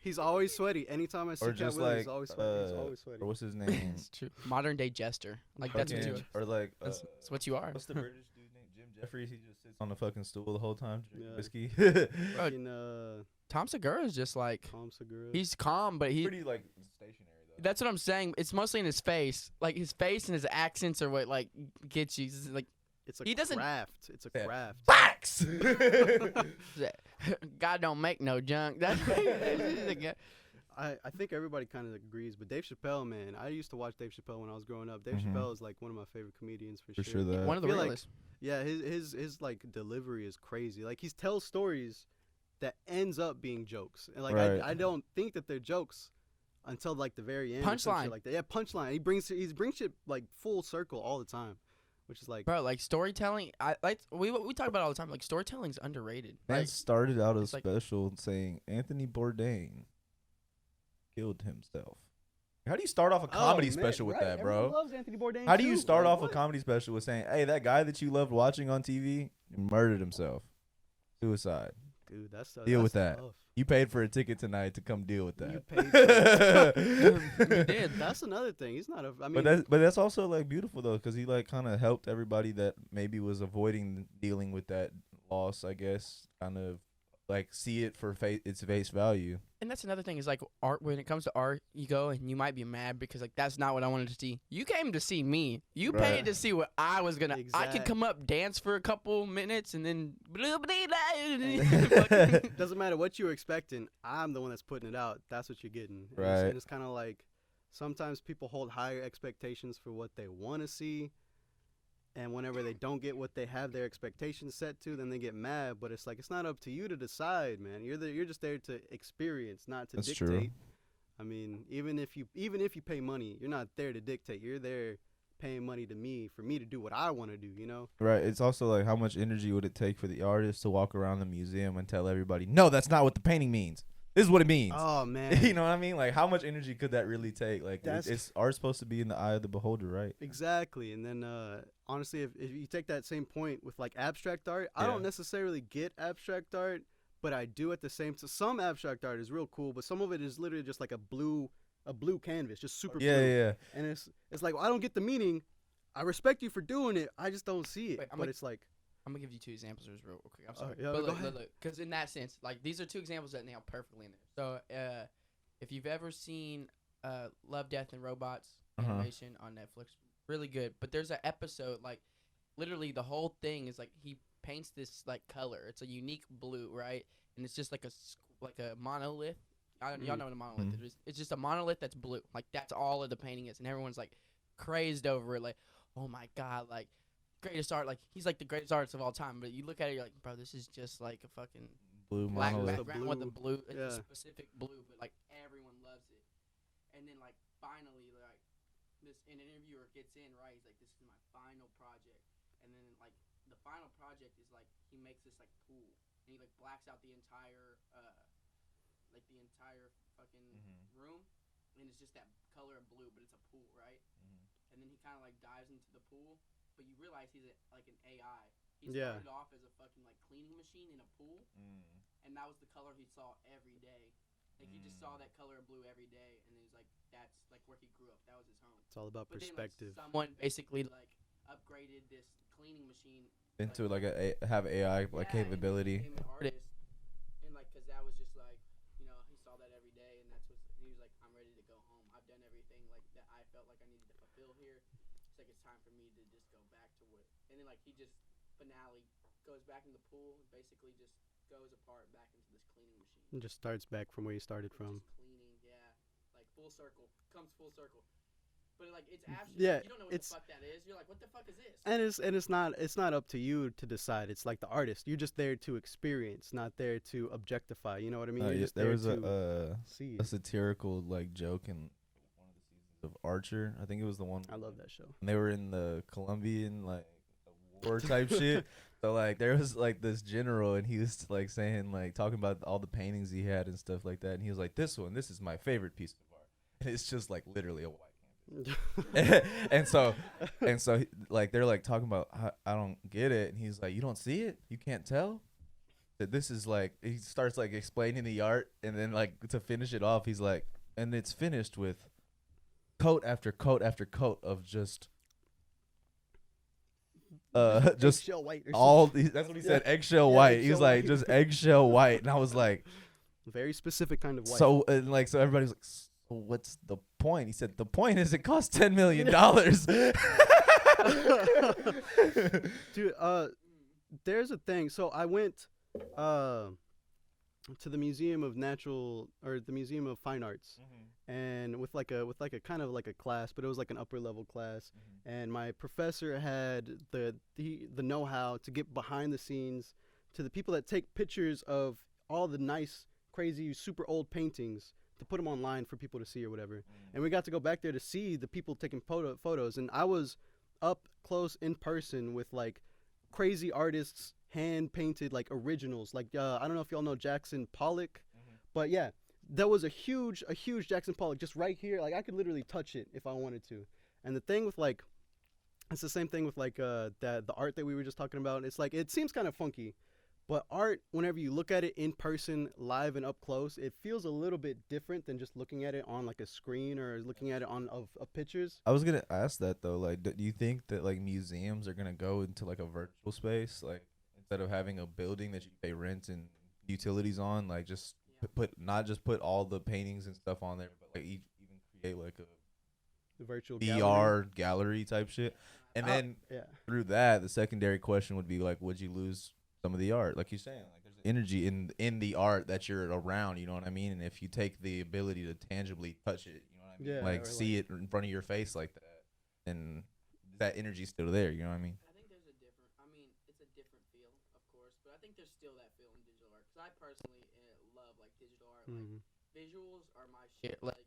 He's always sweaty. Anytime I see Or Cat just Williams, like he's always sweaty. He's always sweaty. or what's his name? It's true. Modern day jester. Like that's what you Fucking- or like that's what you are. what's the British dude named Jim Jeffries? He just sits on the fucking stool the whole time drinking Yeah. whiskey. Bro, Fucking, Tom Segura is just like Tom Segura. he's calm, but he. Pretty like stationary though. That's what I'm saying. It's mostly in his face. Like his face and his accents are what like gets you. It's like It's a he doesn't- craft. It's a Yeah. craft. Facts. God don't make no junk. That's I think everybody kind of agrees, but Dave Chappelle, man, I used to watch Dave Chappelle when I was growing up. Dave Mhm. Chappelle is like one of my favorite comedians for For sure. sure that. one of the feel like- realest. Yeah, his like delivery is crazy. Like he tells stories that ends up being jokes, and like Right. I don't think that they're jokes until like the very end. or some shit Punchline. like that. Yeah, punchline. He brings shit like full circle all the time, which is like Bro, like storytelling, I like we talk about it all the time. Like storytelling's underrated. Man Like, started out a it's like- special saying Anthony Bourdain killed himself. How do you start off a comedy Oh, man, special with right. that, Everyone bro? loves Anthony Bourdain How do you too. start Like, off what? a comedy special with saying, "Hey, that guy that you loved watching on TV murdered himself, suicide"? Dude, that's Deal with that's that. tough. You paid for a ticket tonight to come deal with You that. paid for You did. That's another thing. He's not a. I mean, But that's also like beautiful though, because he like kind of helped everybody that maybe was avoiding dealing with that loss. I guess kind of like see it for its face value. And that's another thing is like art. When it comes to art, you go and you might be mad because like that's not what I wanted to see. You came to see me. You Right. paid to see what I was gonna. I could Exact- come up, dance for a couple minutes, and then. doesn't matter what you were expecting. I'm the one that's putting it out. That's what you're getting. Right. And it's kind of like sometimes people hold higher expectations for what they want to see. And whenever they don't get what they have their expectations set to, then they get mad. But it's like it's not up to you to decide, man. You're just there to experience, not to That's dictate. true. I mean, even if you pay money, you're not there to dictate. You're there paying money to me for me to do what I want to do. You know? Right. It's also like how much energy would it take for the artist to walk around the museum and tell everybody, "No, that's not what the painting means. This is what it means." Oh man. You know what I mean? Like how much energy could that really take? Like That's- it's art supposed to be in the eye of the beholder, right? Exactly. And then honestly, if you take that same point with like abstract art, I Yeah. don't necessarily get abstract art, but I do at the same time. Some abstract art is real cool, but some of it is literally just like a blue canvas, just super Yeah, blue. yeah. And it's like, well, I don't get the meaning. I respect you for doing it. I just don't see it. Wait, I'm but gonna- it's like, I'm gonna give you two examples real quick. I'm sorry. Alright, yeah, but go ahead. look, because in that sense, like these are two examples that nail perfectly in there. So, if you've ever seen Love, Death, and Robots Uh-huh. animation on Netflix, really good. But there's an episode like, literally the whole thing is like he paints this like color. It's a unique blue, right? And it's just like a monolith. Y'all know what a monolith is. It's just a monolith that's blue. Like that's all of the painting is, and everyone's like crazed over it. Like, oh my god, like greatest art. Like he's like the greatest artist of all time. But you look at it, you're like, bro, this is just like a fucking Blue black monolith. background with a blue, a Yeah. specific blue. But like everyone loves it. And then like finally, like this an interviewer gets in, right? He's like, this is my final project. And then like the final project is like he makes this like pool, and he like blacks out the entire fucking room, and it's just that color of blue, but it's a pool, right? And then he kind of like dives into the pool, but you realize he's like an AI. He Yeah. started off as a fucking like cleaning machine in a pool, and that was the color he saw every day. Like he just saw that color of blue every day, and he's like, that's like where he grew up. That was his home. it's all about But then, perspective. like, someone basically like upgraded this cleaning machine Into like have AI like yeah, capability. And he became an artist, and like, cause that was just like, you know, he saw that every day, and that's what he was like, I'm ready to go home. I've done everything like that I felt like I needed to fulfill here. It's like it's time for me to just go back to what. And then like he just finale goes back in the pool, and basically just goes apart back into this cleaning machine. It just starts back from where you started from. Just cleaning, yeah, like full circle, comes full circle. But like it's abstract. Yeah, you don't know what it's- the fuck that is. You're like, what the fuck is this? And it's not up to you to decide. It's like the artist. You're just there to experience, not there to objectify. You know what I mean? You're just there there was to see. a satirical like joke in one of the seasons of Archer. I think it was the one. I love that show. When they were in the Colombian like war type shit. So like there was like this general, and he was like saying like talking about all the paintings he had and stuff like that, and he was like, this is my favorite piece of art, and it's just like literally a white canvas. and so like they're like talking about I don't get it, and he's like, you don't see it, you can't tell. that this is like, he starts like explaining the art, and then like to finish it off, he's like, and it's finished with coat after coat after coat of just just Eggshell white. Or all something. these, that's what he said, eggshell Yeah, white. He's eggshell like white. just eggshell white, and I was like, Very specific kind of white. so, and like, so everybody's like, so what's the point? He said the point is it costs $10 million. Dude, there's a thing. So I went to the Museum of Natural, or the Museum of Fine Arts, and with like a kind of like a class, but it was like an upper level class. And my professor had the know-how to get behind the scenes to the people that take pictures of all the nice, crazy, super old paintings to put them online for people to see or whatever. And we got to go back there to see the people taking photos, and I was up close in person with like crazy artists, hand painted like originals. Like I don't know if y'all know Jackson Pollock, but yeah, there was a huge Jackson Pollock just right here. Like I could literally touch it if I wanted to. And the thing with like, it's the same thing with like the art that we were just talking about. It's like, it seems kind of funky, but art, whenever you look at it in person, live and up close, it feels a little bit different than just looking at it on like a screen or looking at it on of pictures. I was gonna ask that though. Like, do you think that like museums are gonna go into like a virtual space, like instead of having a building that you pay rent and utilities on, like just put not just put all the paintings and stuff on there, but like even create like a The virtual VR gallery type shit, and then yeah. through that, the secondary question would be like, would you lose some of the art? Like you're saying, like there's energy in the art that you're around. You know what I mean? And if you take the ability to tangibly touch it, you know what I mean? Yeah, like or see it in front of your face like that, and that energy's still there. You know what I mean? I think there's a different. I mean, it's a different feel, of course, but I think there's still that feel in digital art. Because I personally love like digital art. Like visuals are my shit. Like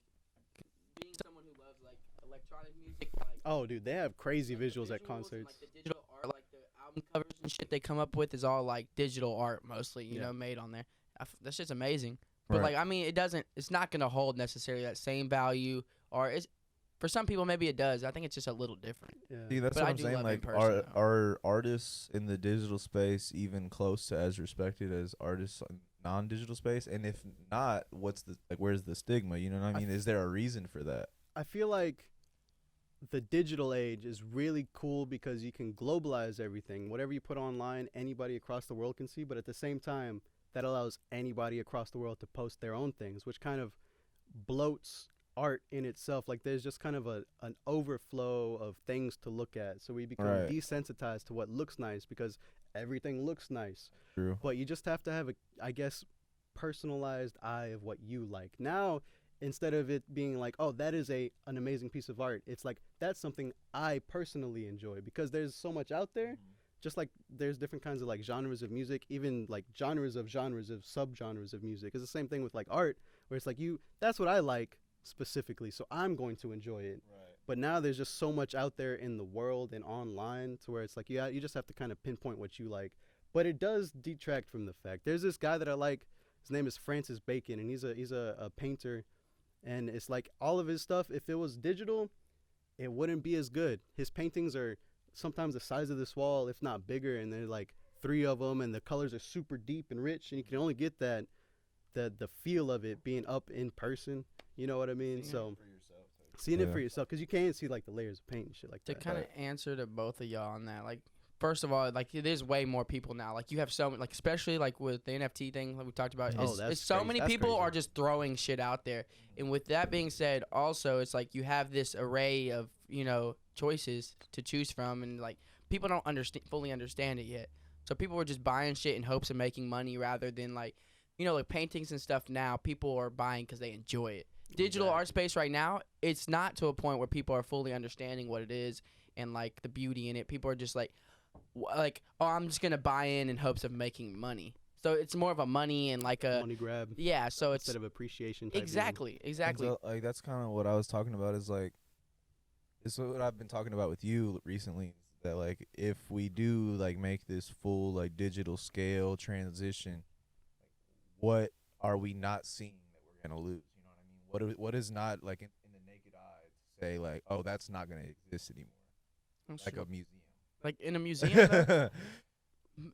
being someone who loves like electronic music. Like Oh, dude, they have crazy like, the visuals at and, concerts. like the digital art, like the album covers and shit they come up with is all like digital art mostly. You know, made on there. That shit's amazing. But Right. like, I mean, it's not gonna hold necessarily that same value, or it's for some people maybe it does. I think it's just a little different. Yeah. See, that's But what I I'm do saying. love in Like, person, though. are artists in the digital space even close to as respected as artists in non-digital space? And if not, what's the like? Where's the stigma? You know what I mean? Is there a reason for that? I feel like the digital age is really cool because you can globalize everything. Whatever you put online, anybody across the world can see. But at the same time, that allows anybody across the world to post their own things, which kind of bloats art in itself. Like there's just kind of an overflow of things to look at. So we become Right. desensitized to what looks nice because everything looks nice. True. But you just have to have I guess, personalized eye of what you like. Now, instead of it being like, oh, that is an amazing piece of art, it's like, that's something I personally enjoy because there's so much out there. Just like there's different kinds of like genres of music, even like genres of subgenres of music. It's the same thing with like art, where it's like that's what I like specifically, so I'm going to enjoy it. Right. But now there's just so much out there in the world and online to where it's like, you just have to kind of pinpoint what you like. But it does detract from the fact. There's this guy that I like. His name is Francis Bacon, and he's a painter. And it's like all of his stuff, if it was digital, it wouldn't be as good. His paintings are sometimes the size of this wall, if not bigger, and they're like 3 of them, and the colors are super deep and rich, and you can only get the feel of it being up in person. You know what I mean? So seeing it for yourself, because you can't see like the layers of paint and shit like To that. kind of answer to both of y'all on that, like, first of all, like, there's way more people now. Like, you have so many, like, especially like with the NFT thing like we talked about. Oh, that's it's so crazy. many That's people crazy. are just throwing shit out there. And with that being said, also it's like you have this array of choices to choose from, and like people don't fully understand it yet. So people were just buying shit in hopes of making money rather than like paintings and stuff. Now people are buying because they enjoy it. Digital art space right now, it's not to a point where people are fully understanding what it is and like the beauty in it. People are just like, oh, I'm just gonna buy in hopes of making money. So it's more of a money and like a money grab. Yeah, so it's instead of appreciation. Type exactly. So, like that's kind of what I was talking about. Is like, it's what I've been talking about with you recently. That like, if we do like make this full like digital scale transition, what are we not seeing that we're gonna lose? You know what I mean? What is not like in the naked eye to say like, oh, that's not gonna exist anymore? Like a museum. Like in a museum, though?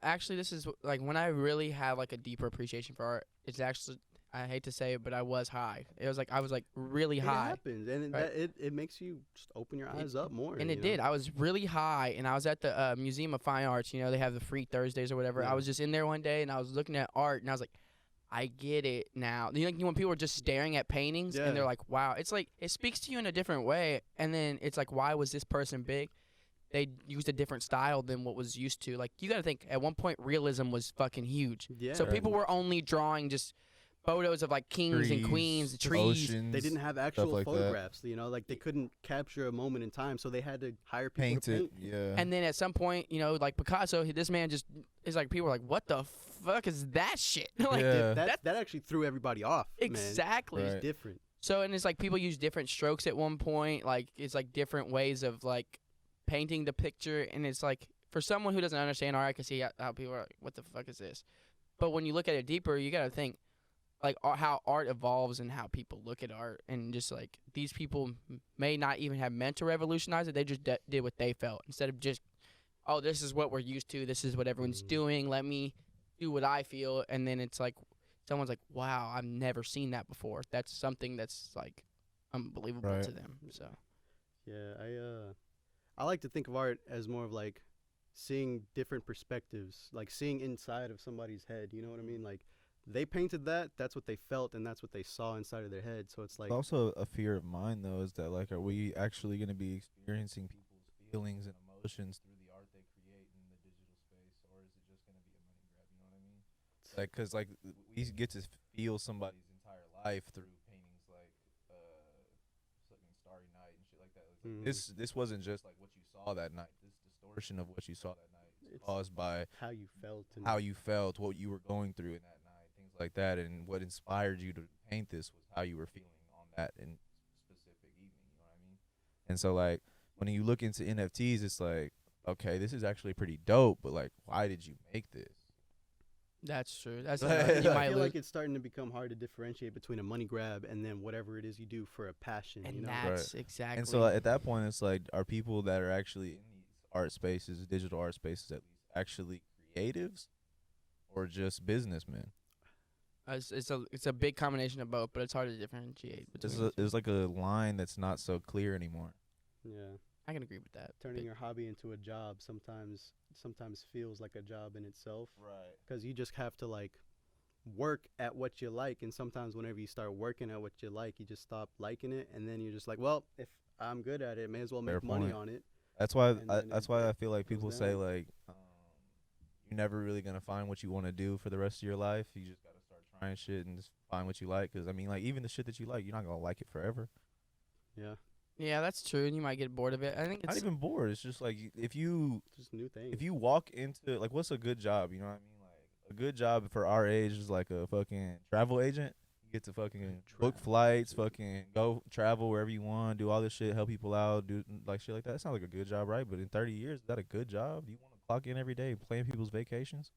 Actually, this is like when I really have like a deeper appreciation for art. It's actually, I hate to say it, but I was high. It was like I was like really It high. happens, and Right. it makes you just open your It- eyes up more. And you it know? did. I was really high, and I was at the Museum of Fine Arts. You know, they have the free Thursdays or whatever. Yeah. I was just in there one day, and I was looking at art, and I was like, I get it now. You know, when people are just staring at paintings, and they're Yeah. like, wow. It's like, it speaks to you in a different way. And then it's like, why was this person big? They used a different style than what was used to. Like, you got to think, at one point, realism was fucking huge. Yeah. So people were only drawing just photos of like kings and Trees, queens, trees. oceans, They didn't have actual like that. photographs, you know, like they couldn't capture a moment in time, so they had to hire people paint to it. paint. Yeah. And then at some point, you know, like Picasso, this man just is like, people were like, what the fuck is that shit? Like, Yeah. That actually threw everybody off. exactly. Man. Right. It's different. So, and it's like people use different strokes at one point. Like, it's like different ways of like painting the picture. And it's like, for someone who doesn't understand art, I can see how people are like, what the fuck is this? But when you look at it deeper, you got to think like how art evolves and how people look at art. And just like these people may not even have meant to revolutionize it. They just did what they felt instead of just, oh, this is what we're used to. This is what everyone's Mhm. doing. Let me do what I feel. And then it's like, someone's like, wow, I've never seen that before. That's something that's like unbelievable Right. to them. So Yeah, I like to think of art as more of like seeing different perspectives, like seeing inside of somebody's head. You know what I mean? Like they painted that, that's what they felt, and that's what they saw inside of their head. So it's like, It's also a fear of mine though, is that like, are we actually going to be experiencing people's feelings and emotions through the art they create in the digital space, or is it just going to be a money grab? You know what I mean? Like, cause like we get to feel somebody's entire life through paintings like fucking Starry Night and shit like that. It's like Mhm. this wasn't just like what you saw that night. This distortion of what you saw that night is It's caused by how you felt and how you felt, what you were going through in that night, things like that, and what inspired you to paint this was how you were feeling on that in specific evening. You know what I mean? And so like when you look into NFTs, it's like, okay, this is actually pretty dope, but like, why did you make this? that's true. That's I you I might feel lose. like it's starting to become hard to differentiate between a money grab and then whatever it is you do for a passion. And you know? that's exactly. And so at that point, it's like, are people that are actually in these art spaces, digital art spaces at least, actually creatives or just businessmen? It's a big combination of both, but it's hard to differentiate between. It's like a line that's not so clear anymore. Yeah. I can agree with that. Turning Big- your hobby into a job sometimes feels like a job in itself, Right. because you just have to like work at what you like, and sometimes whenever you start working at what you like, you just stop liking it, and then you're just like, well, if I'm good at it, may as well make Fair money point. on it. That's why And then that's it why I feel like goes people say down. like you're never really gonna find what you want to do for the rest of your life. You just gotta start trying shit and just find what you like. Cause I mean, like even the shit that you like, you're not gonna like it forever. Yeah, Yeah, that's true, and you might get bored of it. I think Not it's even bored. It's just like if you just new things. walk into like what's a good job? You know what I mean? Like a good job for our age is like a fucking travel agent. You get to fucking book Travel. flights, fucking go travel wherever you want, do all this shit, help people out, do like shit like that. That sounds like a good job, right? But in 30 years, is that a good job? Do you want to clock in every day, plan people's vacations,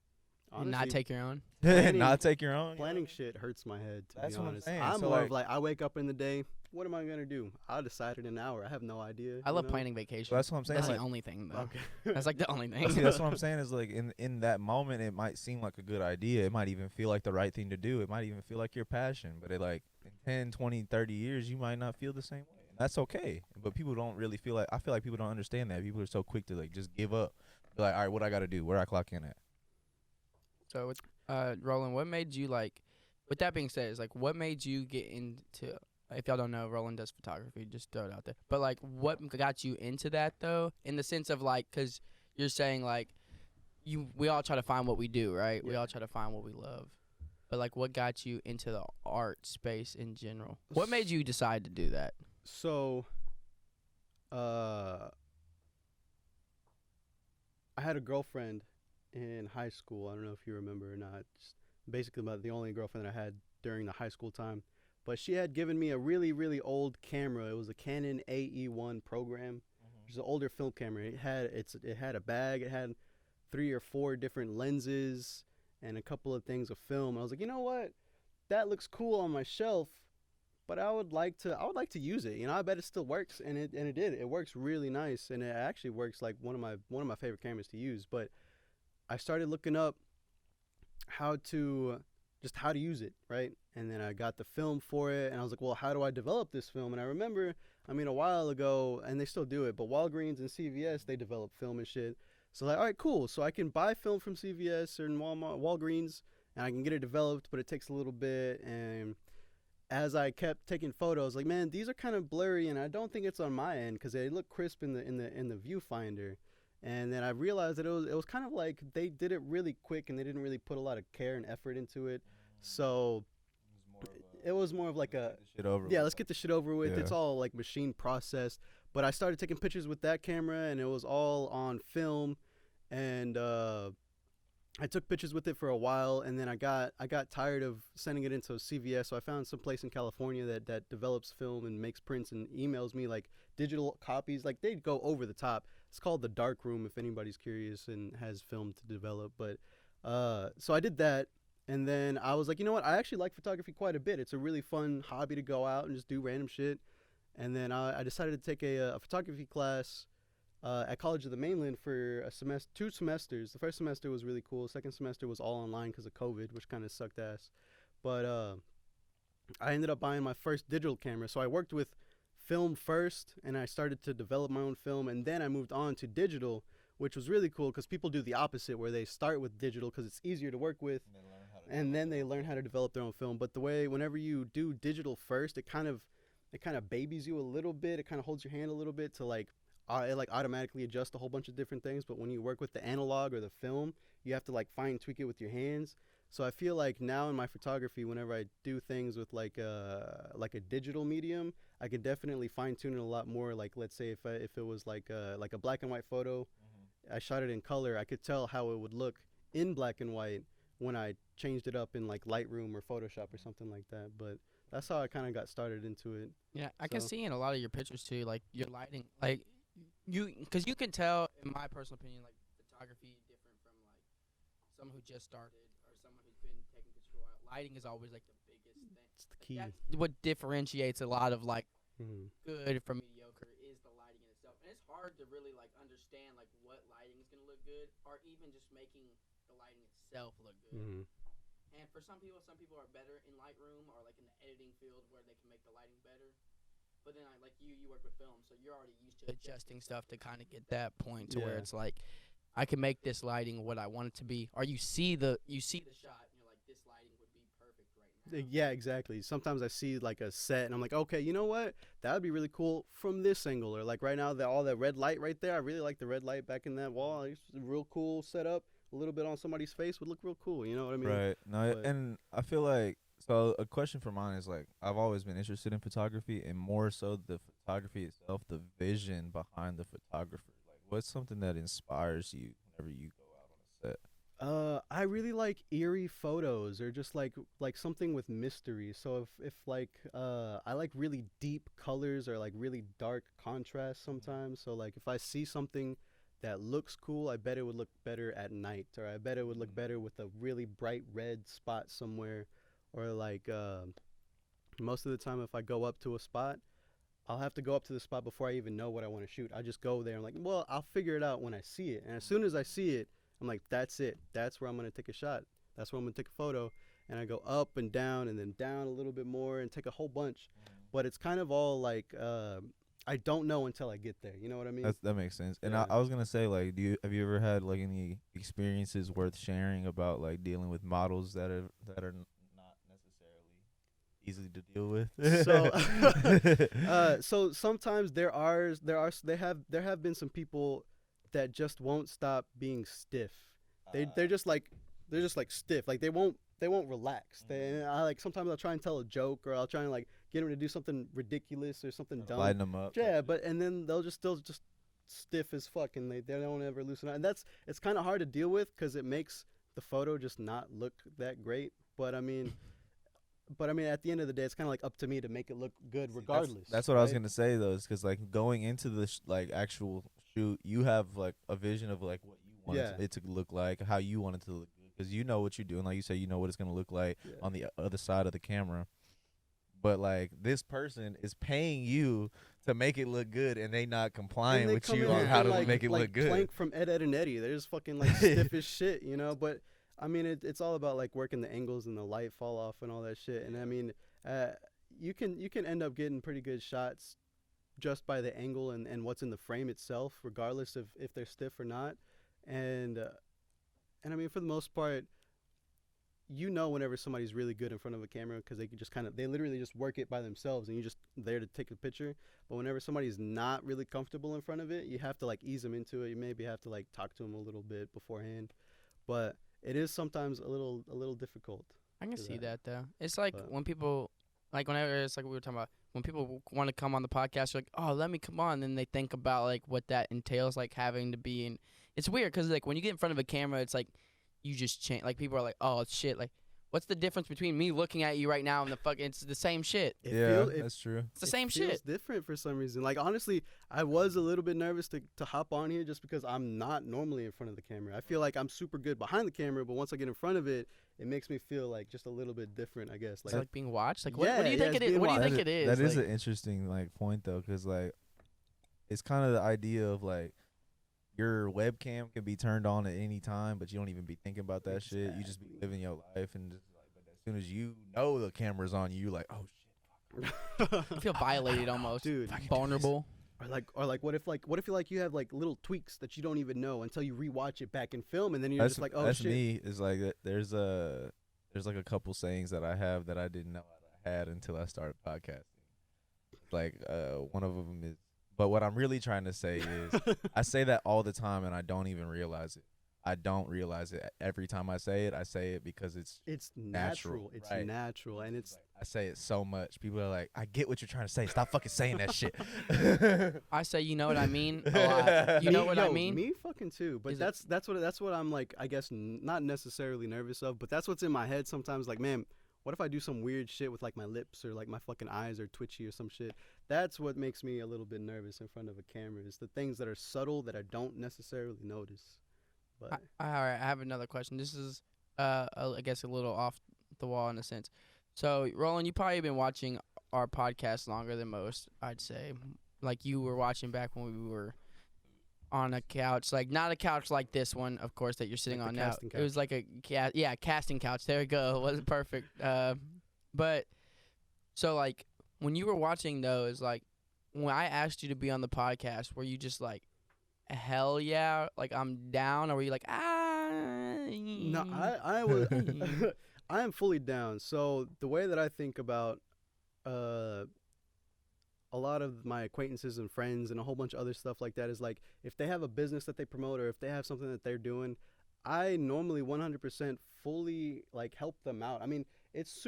and not Honestly, take your own. and not take your own? planning shit hurts my head, to That's be what I'm honest. saying. I'm So, more like- of like, I wake up in the day, what am I gonna do? I'll decide in an hour. I have no idea. I you love know? planning vacations. So that's what I'm saying. That's like, the only thing, though. Okay. That's like the only thing. see, that's what I'm saying is like in that moment, it might seem like a good idea. It might even feel like the right thing to do. It might even feel like your passion. But it like in 10, 20, 30 years, you might not feel the same way. And that's okay. But people don't really feel like, I feel like people don't understand that. People are so quick to like just give up. Be like, all right, what I got to do? Where I clock in at? So, with, Roland, what made you like? With that being said, is like what made you get into? If y'all don't know, Roland does photography. Just throw it out there. But like, what got you into that though? In the sense of like, cause you're saying like, we all try to find what we do, right? We Yeah. all try to find what we love. But like, what got you into the art space in general? What made you decide to do that? So, I had a girlfriend in high school. I don't know if you remember or not. Just basically about the only girlfriend that I had during the high school time. But she had given me a really, really old camera. It was a Canon AE1 program, which is an older film camera. It had a bag. It had 3 or 4 different lenses and a couple of things of film. I was like, you know what? That looks cool on my shelf, but I would like to use it. You know, I bet it still works, and it did. It works really nice, and it actually works like one of my favorite cameras to use. But I started looking up how to how to use it, right? And then I got the film for it, and I was like, well, how do I develop this film? And I remember, I mean, a while ago, and they still do it, but Walgreens and CVS, they develop film and shit. So like, all right, cool. So I can buy film from CVS or in Walgreens, and I can get it developed, but it takes a little bit. And as I kept taking photos, like, man, these are kind of blurry, and I don't think it's on my end because they look crisp in the viewfinder. And then I realized that it was kind of like they did it really quick, and they didn't really put a lot of care and effort into it. So it was more of like a let's get the shit over with. Yeah. It's all like machine processed. But I started taking pictures with that camera, and it was all on film. And I took pictures with it for a while, and then I got tired of sending it into CVS. So I found some place in California that develops film and makes prints and emails me like digital copies. Like they go over the top. It's called the Dark Room if anybody's curious and has film to develop. But so I did that. And then I was like, you know what? I actually like photography quite a bit. It's a really fun hobby to go out and just do random shit. And then I decided to take a photography class at College of the Mainland for a semester, 2 semesters. The first semester was really cool. Second semester was all online because of COVID, which kind of sucked ass. But I ended up buying my first digital camera. So I worked with film first, and I started to develop my own film. And then I moved on to digital, which was really cool because people do the opposite, where they start with digital because it's easier to work with. And then they learn how to develop their own film. But the way, whenever you do digital first, it kind of babies you a little bit. It kind of holds your hand a little bit to like it like automatically adjusts a whole bunch of different things. But when you work with the analog or the film, you have to like fine tweak it with your hands. So I feel like now in my photography, whenever I do things with like a digital medium, I can definitely fine tune it a lot more. Like let's say if it was like a black and white photo, I shot it in color, I could tell how it would look in black and white when I changed it up in like Lightroom or Photoshop or something like that. But that's how I kind of got started into it. Yeah, I can see in a lot of your pictures too, like your lighting, like because you can tell, in my personal opinion, like photography different from like someone who just started or someone who's been taking pictures for a while. Lighting is always like the biggest thing. It's the key. That's what differentiates a lot of like Mm-hmm. good from mediocre is the lighting in itself, and it's hard to really like understand like what lighting is gonna look good, or even just making the lighting itself look good. Mm-hmm. And for some people are better in Lightroom or like in the editing field where they can make the lighting better. But then like you work with film, so you're already used to adjusting stuff to kind of get that point to where it's like I can make this lighting what I want it to be. Or you see the shot and you're like, this lighting would be perfect right now. Yeah, exactly. Sometimes I see like a set and I'm like, okay, you know what? That would be really cool from this angle. Or like right now, all that red light right there. I really like the red light back in that wall. It's a real cool setup. A little bit on somebody's face would look real cool. You know what I mean? Right. No, and I feel like, so a question for mine is like, I've always been interested in photography, and more so the photography itself, the vision behind the photographer. Like, what's something that inspires you whenever you go out on a set? I really like eerie photos, or just like something with mystery. So if like I like really deep colors or like really dark contrast sometimes. So like if I see something that looks cool, I bet it would look better at night, or I bet it would look better with a really bright red spot somewhere. Or like most of the time if I go up to a spot, I'll have to go up to the spot before I even know what I want to shoot. I just go there and like, well, I'll figure it out when I see it. And as soon as I see it, I'm like, that's it. That's where I'm going to take a shot. That's where I'm going to take a photo. And I go up and then down a little bit more and take a whole bunch. But it's kind of all like I don't know until I get there. You know what I mean? That makes sense. And Yeah. I was gonna say, like, have you ever had like any experiences worth sharing about like dealing with models that are not necessarily easy to deal with? So sometimes there have been some people that just won't stop being stiff. They're just like stiff. Like they won't relax. Sometimes I'll try and tell a joke, or I'll try and like get them to do something ridiculous or something dumb. Lighten them up. Yeah, and then they'll just still just stiff as fuck, and they don't ever loosen up. And it's kind of hard to deal with because it makes the photo just not look that great. But I mean, at the end of the day, it's kind of like up to me to make it look good regardless. That's what I was gonna say though, is because like going into the like actual shoot, you have like a vision of like what you want it to look like, how you want it to look, because you know what you're doing. Like you say, you know what it's gonna look like on the other side of the camera. but like this person is paying you to make it look good, and they not And complying they with come you in on here how to like, make it like look good. Plank from Ed, Ed, and Eddie. They're just fucking like stiff as shit, you know. But I mean, it's all about like working the angles and the light fall off and all that shit. And I mean, uh, you can end up getting pretty good shots just by the angle and what's in the frame itself, regardless of if they're stiff or not. And and I mean, for the most part, you know whenever somebody's really good in front of a camera because they can just they literally just work it by themselves and you just there to take a picture. But whenever somebody's not really comfortable in front of it, you have to like ease them into it. You maybe have to like talk to them a little bit beforehand, but it is sometimes a little difficult. I can for see that. that though. It's like But when people, like whenever it's like we were talking about, when people want to come on the podcast, they're like, oh, let me come on. Then they think about like what that entails, like having to be in. It's weird because like when you get in front of a camera, it's like you just change. Like people are like, oh shit, like what's the difference between me looking at you right now and the fucking? It's the same shit. That's true. It's the same it feels shit. different for some reason. Like honestly, I was a little bit nervous to hop on here just because I'm not normally in front of the camera. I feel like I'm super good behind the camera, but once I get in front of it, it makes me feel like just a little bit different, I guess. It's like being watched. Like what, Yeah, what do you think it's it is? being What do you watched. think it is? That is Like, an interesting like point though, because like it's kind of the idea of like your webcam can be turned on at any time, but you don't even be thinking about that shit. You just be living your life, and just like, but as soon as you know the camera's on you, you're like, oh shit. you feel violated almost, Dude. vulnerable. Or like what if you have like little tweaks that you don't even know until you rewatch it back in film and then you're That's just like, oh that's shit. me. Is like there's like a couple sayings that I have that I didn't know I had until I started podcasting. Like one of them is, but what I'm really trying to say is I say that all the time and I don't even realize it. I don't realize it every time I say it because it's natural. It's right. natural, and it's like, I say it so much. People are like, I get what you're trying to say. Stop fucking saying that shit. I say, you know what I mean? A lot. You know what I mean? Me fucking too. But Is it- that's what I'm like. I guess not necessarily nervous of, but that's what's in my head sometimes. Like, man, what if I do some weird shit with like my lips or like my fucking eyes are twitchy or some shit? That's what makes me a little bit nervous in front of a camera. Is the things that are subtle that I don't necessarily notice. But all right, I have another question. This is, I guess, a little off the wall in a sense. So, Roland, you probably been watching our podcast longer than most, I'd say. Like you were watching back when we were on a couch, like not a couch like this one, of course, that you're sitting Like on the now. casting It was like a casting couch. There we go. It wasn't perfect. But so like when you were watching those, like when I asked you to be on the podcast, were you just like, hell yeah, like I'm down, or were you like, no, I was I am fully down. So the way that I think about a lot of my acquaintances and friends and a whole bunch of other stuff like that is like if they have a business that they promote or if they have something that they're doing, I normally 100% fully like help them out. I mean, it's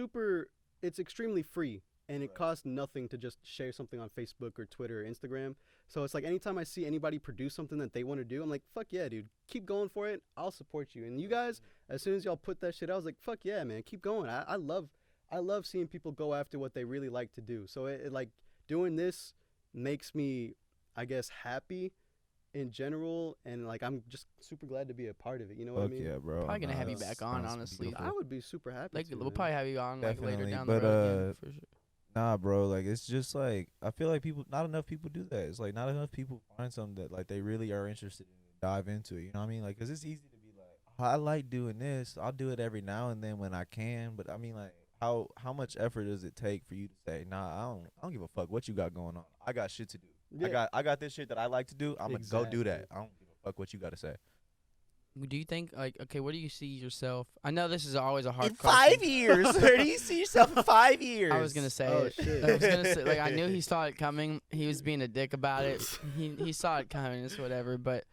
extremely free and it costs nothing to just share something on Facebook or Twitter or Instagram. So it's like anytime I see anybody produce something that they want to do, I'm like, fuck yeah, dude, keep going for it. I'll support you. And you guys, as soon as y'all put that shit out, I was like, fuck yeah, man, keep going. I love seeing people go after what they really like to do. So it like doing this makes me, I guess, happy in general, and like I'm just super glad to be a part of it. You know what I Fuck Oh, mean? yeah, bro. Probably gonna have you That's- back on, sounds honestly. beautiful. I would be super happy. like to, we'll man. probably have you on like later Definitely, down the but, road again, for sure. Nah, bro, like it's just like I feel like not enough people do that. It's like not enough people find something that like they really are interested in and dive into it. You know what I mean? Like, 'cause it's easy to be like, oh, I like doing this. I'll do it every now and then when I can. But I mean, like, how much effort does it take for you to say, nah, I don't give a fuck what you got going on. I got shit to do. Yeah. I got this shit that I like to do. I'm gonna go do that. Exactly. I don't give a fuck what you got to say. Do you think like okay? What do you see yourself? I know this is always a hard In question. 5 years, where do you see yourself in 5 years? I was gonna say Oh, it. shit. I was gonna say like I knew he saw it coming. He was being a dick about it. He saw it coming. It's whatever. But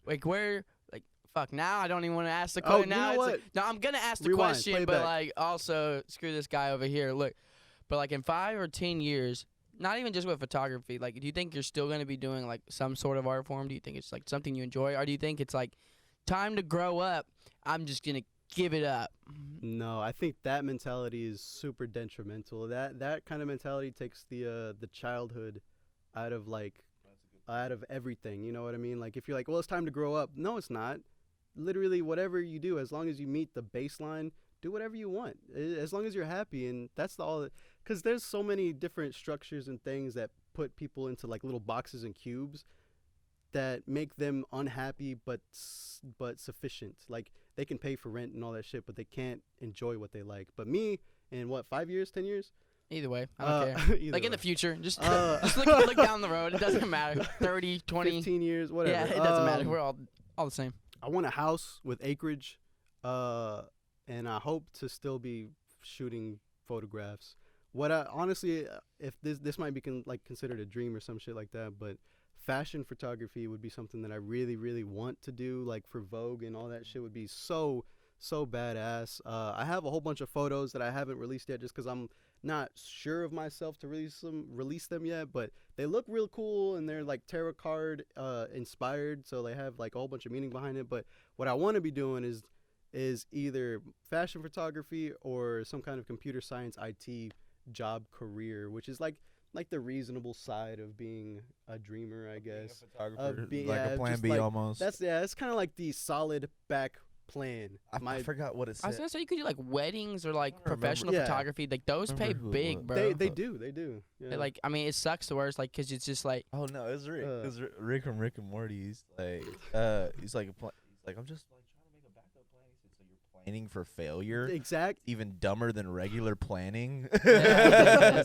like where like fuck now I don't even want to ask the Oh, question. you Now know it's what? like no I'm gonna ask the Rewind, question, play but back. like also screw this guy over here. Look, but like in 5 or 10 years. Not even just with photography. Like, do you think you're still going to be doing, like, some sort of art form? Do you think it's, like, something you enjoy? Or do you think it's, like, time to grow up, I'm just going to give it up? No, I think that mentality is super detrimental. That kind of mentality takes the childhood out of everything. You know what I mean? Like if you're like, well, it's time to grow up. No, it's not. Literally, whatever you do, as long as you meet the baseline do whatever you want as long as you're happy. And that's all. Because there's so many different structures and things that put people into like little boxes and cubes that make them unhappy but sufficient. Like they can pay for rent and all that shit, but they can't enjoy what they like. But me, in what, 5 years, 10 years? Either way, I don't care. Like in the future, just just look down the road. It doesn't matter. 30, 20, 15 years, whatever. Yeah, it doesn't matter. We're all the same. I want a house with acreage, and I hope to still be shooting photographs. What I honestly, if this might be considered a dream or some shit like that, but fashion photography would be something that I really, really want to do, like for Vogue and all that shit would be so badass. I have a whole bunch of photos that I haven't released yet just because I'm not sure of myself to release them yet, but they look real cool and they're like tarot card inspired, so they have like a whole bunch of meaning behind it. But what I want to be doing is either fashion photography or some kind of computer science IT job career, which is like the reasonable side of being a dreamer, I guess. Being a photographer, like a plan B almost. It's kind of like the solid back plan. I forgot what it said. I was gonna say you could do like weddings or like professional photography. Like those pay big, bro. They do. Yeah. Like, I mean, it sucks the worst. Like, cause it's just like. Oh no, it's Rick. It's Rick from Rick and Morty. He's like, I'm just like trying to make a backup plan. He said, so you're planning for failure. Exact. Even dumber than regular planning. Yeah,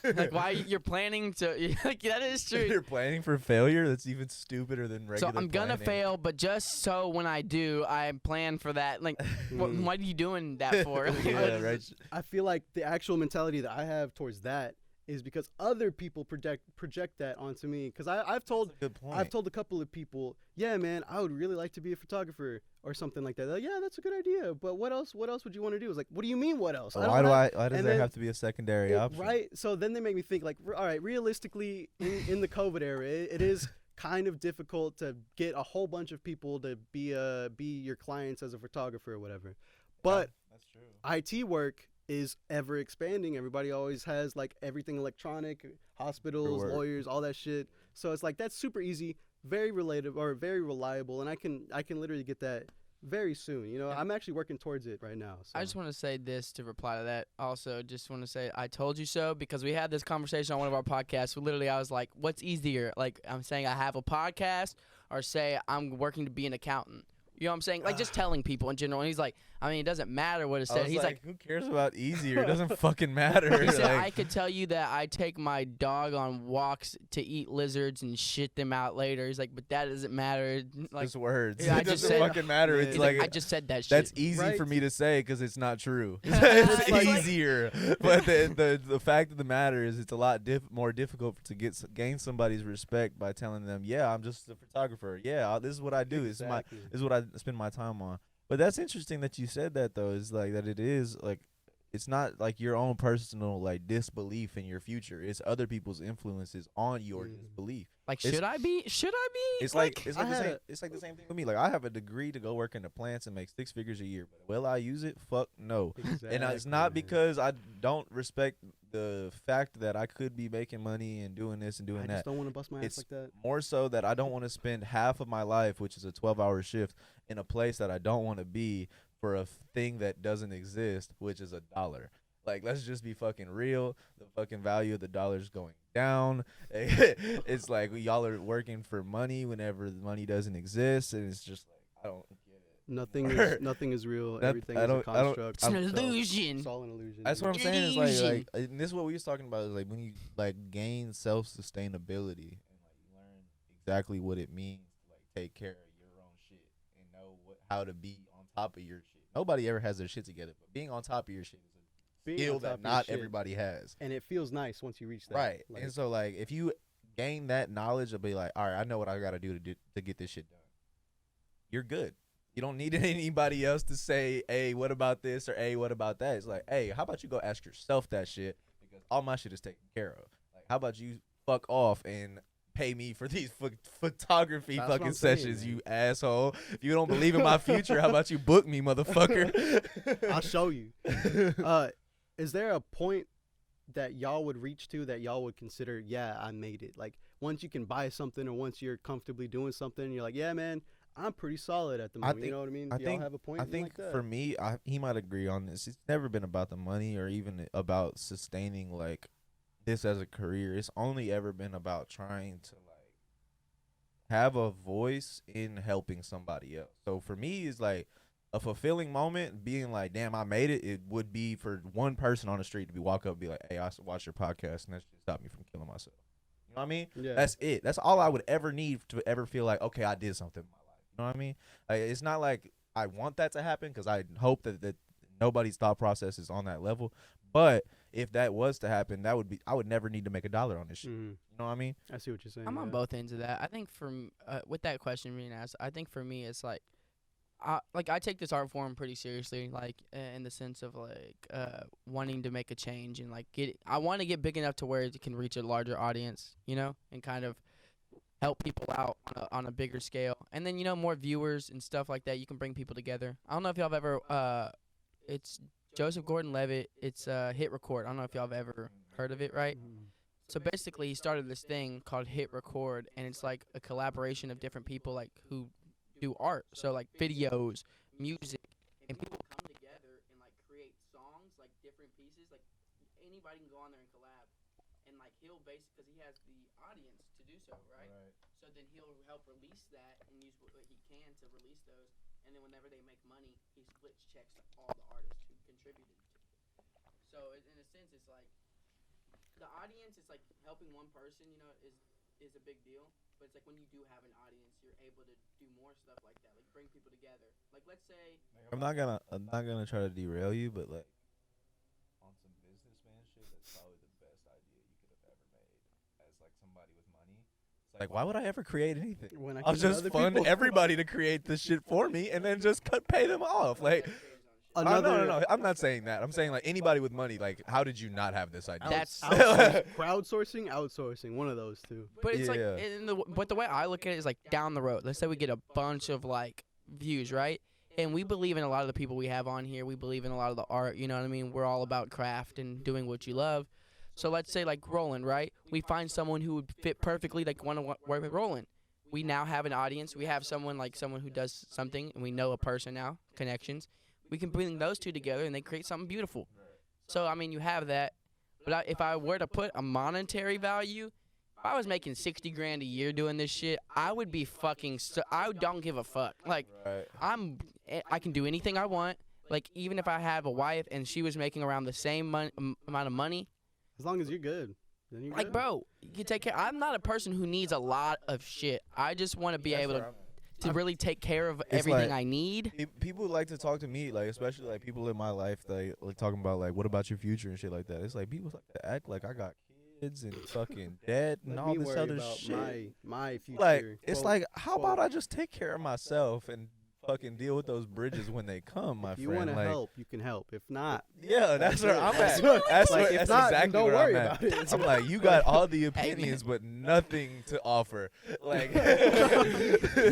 like why you're planning to like that is true. You're planning for failure. That's even stupider than regular. So I'm gonna fail, but just so when I do, I plan for that. Like, what are you doing that for? Yeah, right. I feel like the actual mentality that I have towards that is because other people project that onto me. Because I've told a couple of people, yeah, man, I would really like to be a photographer or something like that. They're like, yeah, that's a good idea. But what else would you want to do? It's like, what do you mean, what else? Why does there have to be a secondary option? Right. So then they make me think like, all right, realistically, in the COVID era, it is kind of difficult to get a whole bunch of people to be your clients as a photographer or whatever. But yeah, that's true. IT work is ever expanding. Everybody always has like everything electronic, hospitals, lawyers, all that shit. So it's like that's super easy, very relatable or very reliable, and I can literally get that very soon. You know, I'm actually working towards it right now. So. I just want to say this to reply to that. Also, just want to say I told you so because we had this conversation on one of our podcasts. Literally, I was like, "What's easier? Like, I'm saying I have a podcast, or say I'm working to be an accountant." You know what I'm saying? Like, just telling people in general. And he's like, I mean, it doesn't matter what it said. He's like, who cares about easier? It doesn't fucking matter. He said, I could tell you that I take my dog on walks to eat lizards and shit them out later. He's like, but that doesn't matter. Like, just words. Yeah, it doesn't fucking matter. It's like, I just said that shit. That's easy for me to say because it's not true. It's easier. But the fact of the matter is it's a lot more difficult to gain somebody's respect by telling them, yeah, I'm just a photographer. Yeah, this is what I do. Exactly. This is what I spend my time on. But that's interesting that you said that, though, is like that it is like it's not like your own personal like disbelief in your future. It's other people's influences on your disbelief. Like, should I be? It's like the same thing with me. Like, I have a degree to go work in the plants and make 6 figures a year. But will I use it? Fuck no. Exactly. And it's not because I don't respect the fact that I could be making money and doing this and doing that. I just don't want to bust my ass like that. More so that I don't want to spend half of my life, which is a 12-hour shift, in a place that I don't want to be for a thing that doesn't exist, which is $1. Like, let's just be fucking real. The fucking value of the dollar is going down. It's like y'all are working for money whenever the money doesn't exist, and it's just like I don't get it. Nothing is real. Everything is a construct. It's an illusion. It's all an illusion. That's what I'm saying. Is like and this is what we was talking about. Is like when you like gain self-sustainability and like you learn exactly what it means to like take care of your own shit and know how to be on top of your shit. Nobody ever has their shit together, but being on top of your shit is a skill that not everybody has. And it feels nice once you reach that. Right. Like, and so like if you gain that knowledge of be like, all right, I know what I got to do to get this shit done. You're good. You don't need anybody else to say, hey, what about this or hey, what about that? It's like, hey, how about you go ask yourself that shit because all my shit is taken care of. Like, how about you fuck off and pay me for these photography fucking sessions, you asshole. If you don't believe in my future, how about you book me, motherfucker? I'll show you. Is there a point that y'all would reach to that y'all would consider, yeah, I made it? Like, once you can buy something or once you're comfortably doing something, you're like, yeah, man, I'm pretty solid at the I moment. You think- know what I mean? I Do y'all think- have a point I like think that? for me, he might agree on this. It's never been about the money or even about sustaining like this as a career. It's only ever been about trying to like have a voice in helping somebody else. So for me, it's like a fulfilling moment being like, damn, I made it. It would be for one person on the street to be walk up and be like, hey, I watched your podcast and that shit stopped me from killing myself. You know what I mean? Yeah. That's it. That's all I would ever need to ever feel like, okay, I did something in my life. You know what I mean? Like, it's not like I want that to happen because I hope that nobody's thought process is on that level. But if that was to happen, that would be I would never need to make $1 on this shit. Mhm. You know what I mean? I see what you're saying. I'm on yeah. both ends of that. I think with that question being asked, I think for me it's like, I take this art form pretty seriously, like in the sense of like wanting to make a change and like I want to get big enough to where it can reach a larger audience, you know, and kind of help people out on a bigger scale. And then, you know, more viewers and stuff like that. You can bring people together. I don't know if y'all have ever it's Joseph Gordon-Levitt. It's Hit Record. I don't know if y'all have ever heard of it, right? Mhm. So basically, he started this thing called Hit Record, and it's like a collaboration of different people like who do art. So like videos, music, and people come together and like create songs, like different pieces. Like anybody can go on there and collab, and like he'll because he has the audience to do so, right? So then he'll help release that and use what he can to release those. And then whenever they make money, he splits checks to all the artists who contributed to it. So in a sense, it's like the audience is like helping one person, you know, is a big deal. But it's like when you do have an audience, you're able to do more stuff like that, like bring people together. Like let's say I'm not gonna try to derail you, but like on some businessman shit, that's probably the best idea you could have ever made as like somebody with money. It's like why would I ever create anything? When I I'll can get just other fund people- everybody to create this shit for me and then just pay them off. Like no, I'm not saying that. I'm saying like anybody with money. Like, how did you not have this idea? That's- Crowdsourcing, one of those two. But it's Yeah. like, but the way I look at it is like down the road. Let's say we get a bunch of like views, right? And we believe in a lot of the people we have on here. We believe in a lot of the art. You know what I mean? We're all about craft and doing what you love. So let's say like Roland, right? We find someone who would fit perfectly, like want to work with Roland. We now have an audience. We have someone who does something, and we know a person now, connections. We can bring those two together, and they create something beautiful. So I mean, you have that. But if I were to put a monetary value, if I was making $60,000 a year doing this shit, I would be fucking. I don't give a fuck. Like Right. I can do anything I want. Like even if I have a wife and she was making around the same amount of money, As long as you're good, then you're like good. bro, you can take care. I'm not a person who needs a lot of shit. I just want to be able to really take care of everything like- I need. People like to talk to me, like especially like people in my life, like talking about like what about your future and shit like that. It's like people like to act like I got kids and fucking debt and Let all me this worry other about shit. my future. Like it's Quote, like how quote, about I just take care of myself and fucking deal with those bridges when they come, my if you friend. want to Like, help, you can help. If not, yeah, that's where I'm That's at. what- That's like, what, if that's not, then exactly don't where worry I'm at. about it. I'm like, you got all the Hey, opinions, but nothing to offer. Like,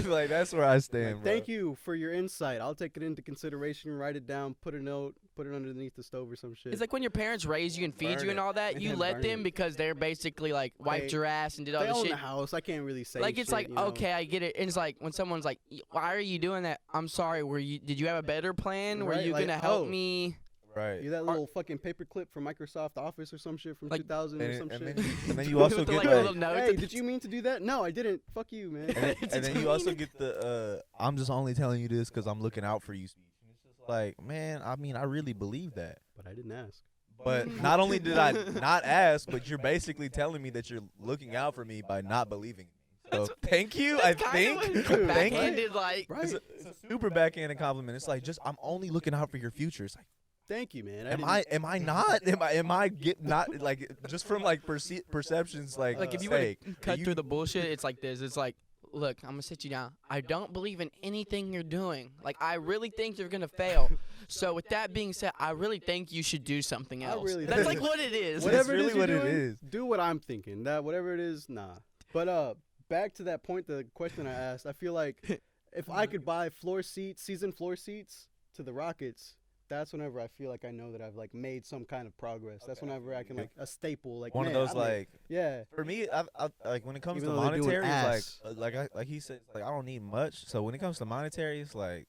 like that's where I stand. Like, bro. thank you for your insight. I'll take it into consideration, write it down, put a note, put it underneath the stove or some shit. It's like when your parents raise you and feed Burn you and it. all that. And You then let burn them it. because they're basically like wiped They- your ass and did all they the own shit. the house. I can't really say Like it's shit, like you know? okay, I get it. And it's like when someone's like, "Why are you doing that?" I'm sorry. Did you have a better plan? Were Right, you like, gonna help oh. me? Right. You that little fucking paperclip from Microsoft Office or some shit from Like- 2000 or And, some and shit. then you also With the, get like, the, little notes. Hey, did you mean to do that? No, I didn't. Fuck you, man. and then you also get the I'm just only telling you this because I'm looking out for you speech. And it's just like, man, I mean, I really believe that. But I didn't ask. But not only did I not ask, but you're basically telling me that you're looking out for me by not believing me. So thank you. I That's kind think. of a Thank you. backhanded like. Right. It's a super backhanded compliment. It's like just I'm only looking out for your future. It's like Thank you, man. am I not? Am I get not like just from like perceptions like Like if you sake, would cut you- through the bullshit, it's like this. It's like, look, I'm gonna sit you down. I don't believe in anything you're doing. Like I really think you're gonna fail. So with that being said, I really think you should do something I else. really That's think- like what it is. Whatever really it is you're what it doing, is. do what I'm thinking. That whatever it is, nah. But back to that point, the question I asked. I feel like if I could buy season floor seats to the Rockets, that's whenever I feel like I know that I've like made some kind of progress. That's whenever I can like a staple, like One of man, those I made- like yeah. for me, I like when it comes Even to though they're doing monetary, it's ass. like he said, like I don't need much. So when it comes to monetary, it's like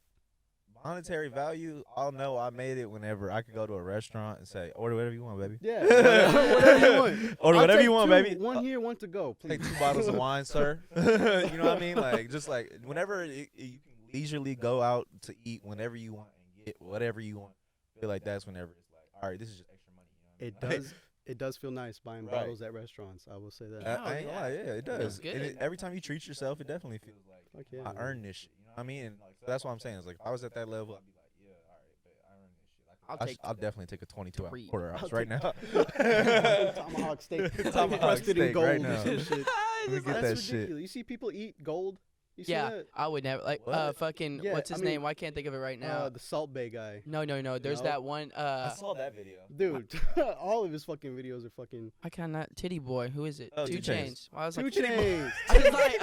monetary value. I'll know I made it whenever I could go to a restaurant and say, order whatever you want, baby. Yeah, whatever you want. Order I'll whatever take you want, two, baby. One here, one to go, please. Take 2 bottles of wine, sir. You know what I mean? Like just like whenever you can leisurely go out to eat whenever you want and get whatever you want. I feel like that's whenever it's like, all right, this is just extra money. You know what I mean? It does feel nice buying Right. bottles at restaurants. I will say that. Yeah. I ain't gonna lie, yeah, it does. good. And every time you treat yourself, it definitely feels like Fuck yeah, I man. earned this shit. You know what I mean? And like, so that's what I'm saying. It's like if I was at that level, I'd be like, yeah, all right, but I earned this shit. I'll I'll take definitely take a 22 three. ounce porterhouse I'll right now. Tomahawk steak, Tomahawk crusted in steak gold right or now. some shit. Let me get That's that shit. ridiculous. You see people eat gold. You see Yeah, that? I would never like What? fucking Yeah, what's his I mean, name? Why can't I think of it right now? The Salt Bay guy. No. There's No? that one. I saw that video. Dude, all of his fucking videos are fucking Why can't I? Titty boy. Who is it? Oh, 2 2 Chainz. Why I was two like, Titty boy. chains. I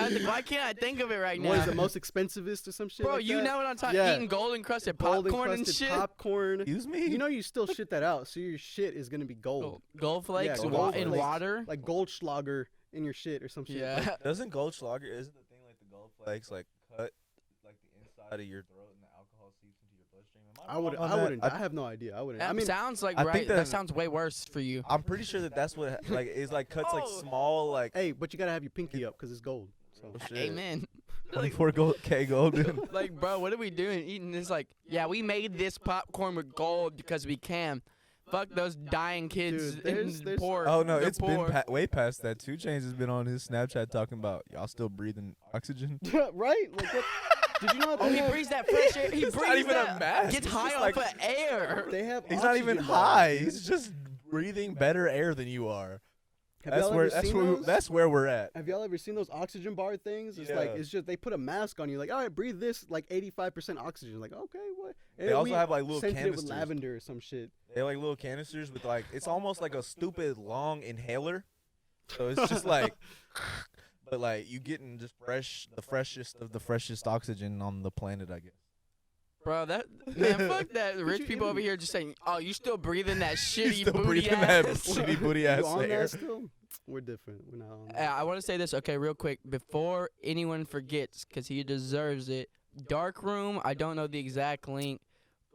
was like, why can't I think of it right now? What is the most expensivest or some shit? Bro, like you that? know what I'm talking? Yeah. Eating gold encrusted Gold popcorn and encrusted shit. popcorn. Excuse me? You know you still shit that out, so your shit is gonna be gold. Gold flakes Yeah, gold in flakes. water. Like Goldschlager in your shit or some shit. Yeah. Doesn't Goldschlager, isn't the thing like the gold flakes like cut like the inside of your throat and the alcohol seeps into your bloodstream? I wouldn't. I have no idea. I wouldn't. That I mean, sounds like I think right. That that- sounds way worse for you. I'm pretty sure that's what like is like cuts like Oh. small like hey, but you gotta have your pinky up because it's gold. So. oh, shit. Amen. 24 gold, dude. Like, bro, what are we doing? Eating this? Like, yeah, we made this popcorn with gold because we can. Fuck those dying kids Dude, in there's- poor. Oh no, they're it's poor. been way past that. 2 Chainz has been on his Snapchat talking about y'all still breathing oxygen. Right? Like what? Did you know that Oh, they he have, breathes that fresh air. He It's not breathes even a that. mask. Gets It's high just off like- of air. they have He's not even oxygen bars. high. He's just breathing better air than you are. Have That's y'all where ever seen those? that's where we're at. Have y'all ever seen those oxygen bar things? It's like Yeah. it's just they put a mask on you, like all right, breathe this, like 85% oxygen. Like okay, what? They also have, like, little scented it with canisters. lavender or some shit. They're like little canisters with like it's almost like a stupid long inhaler. So it's just like but like you getting just the freshest of the freshest oxygen on the planet, I guess. Bro, that man, fuck that. Rich you people over eating? here just saying, "Oh, you still breathing that He's shitty still booty breathing that ass." shitty booty You ass on air. that still? We're different. We're not on that. I want to say this, okay, real quick, before anyone forgets, because he deserves it. Dark Room, I don't know the exact link,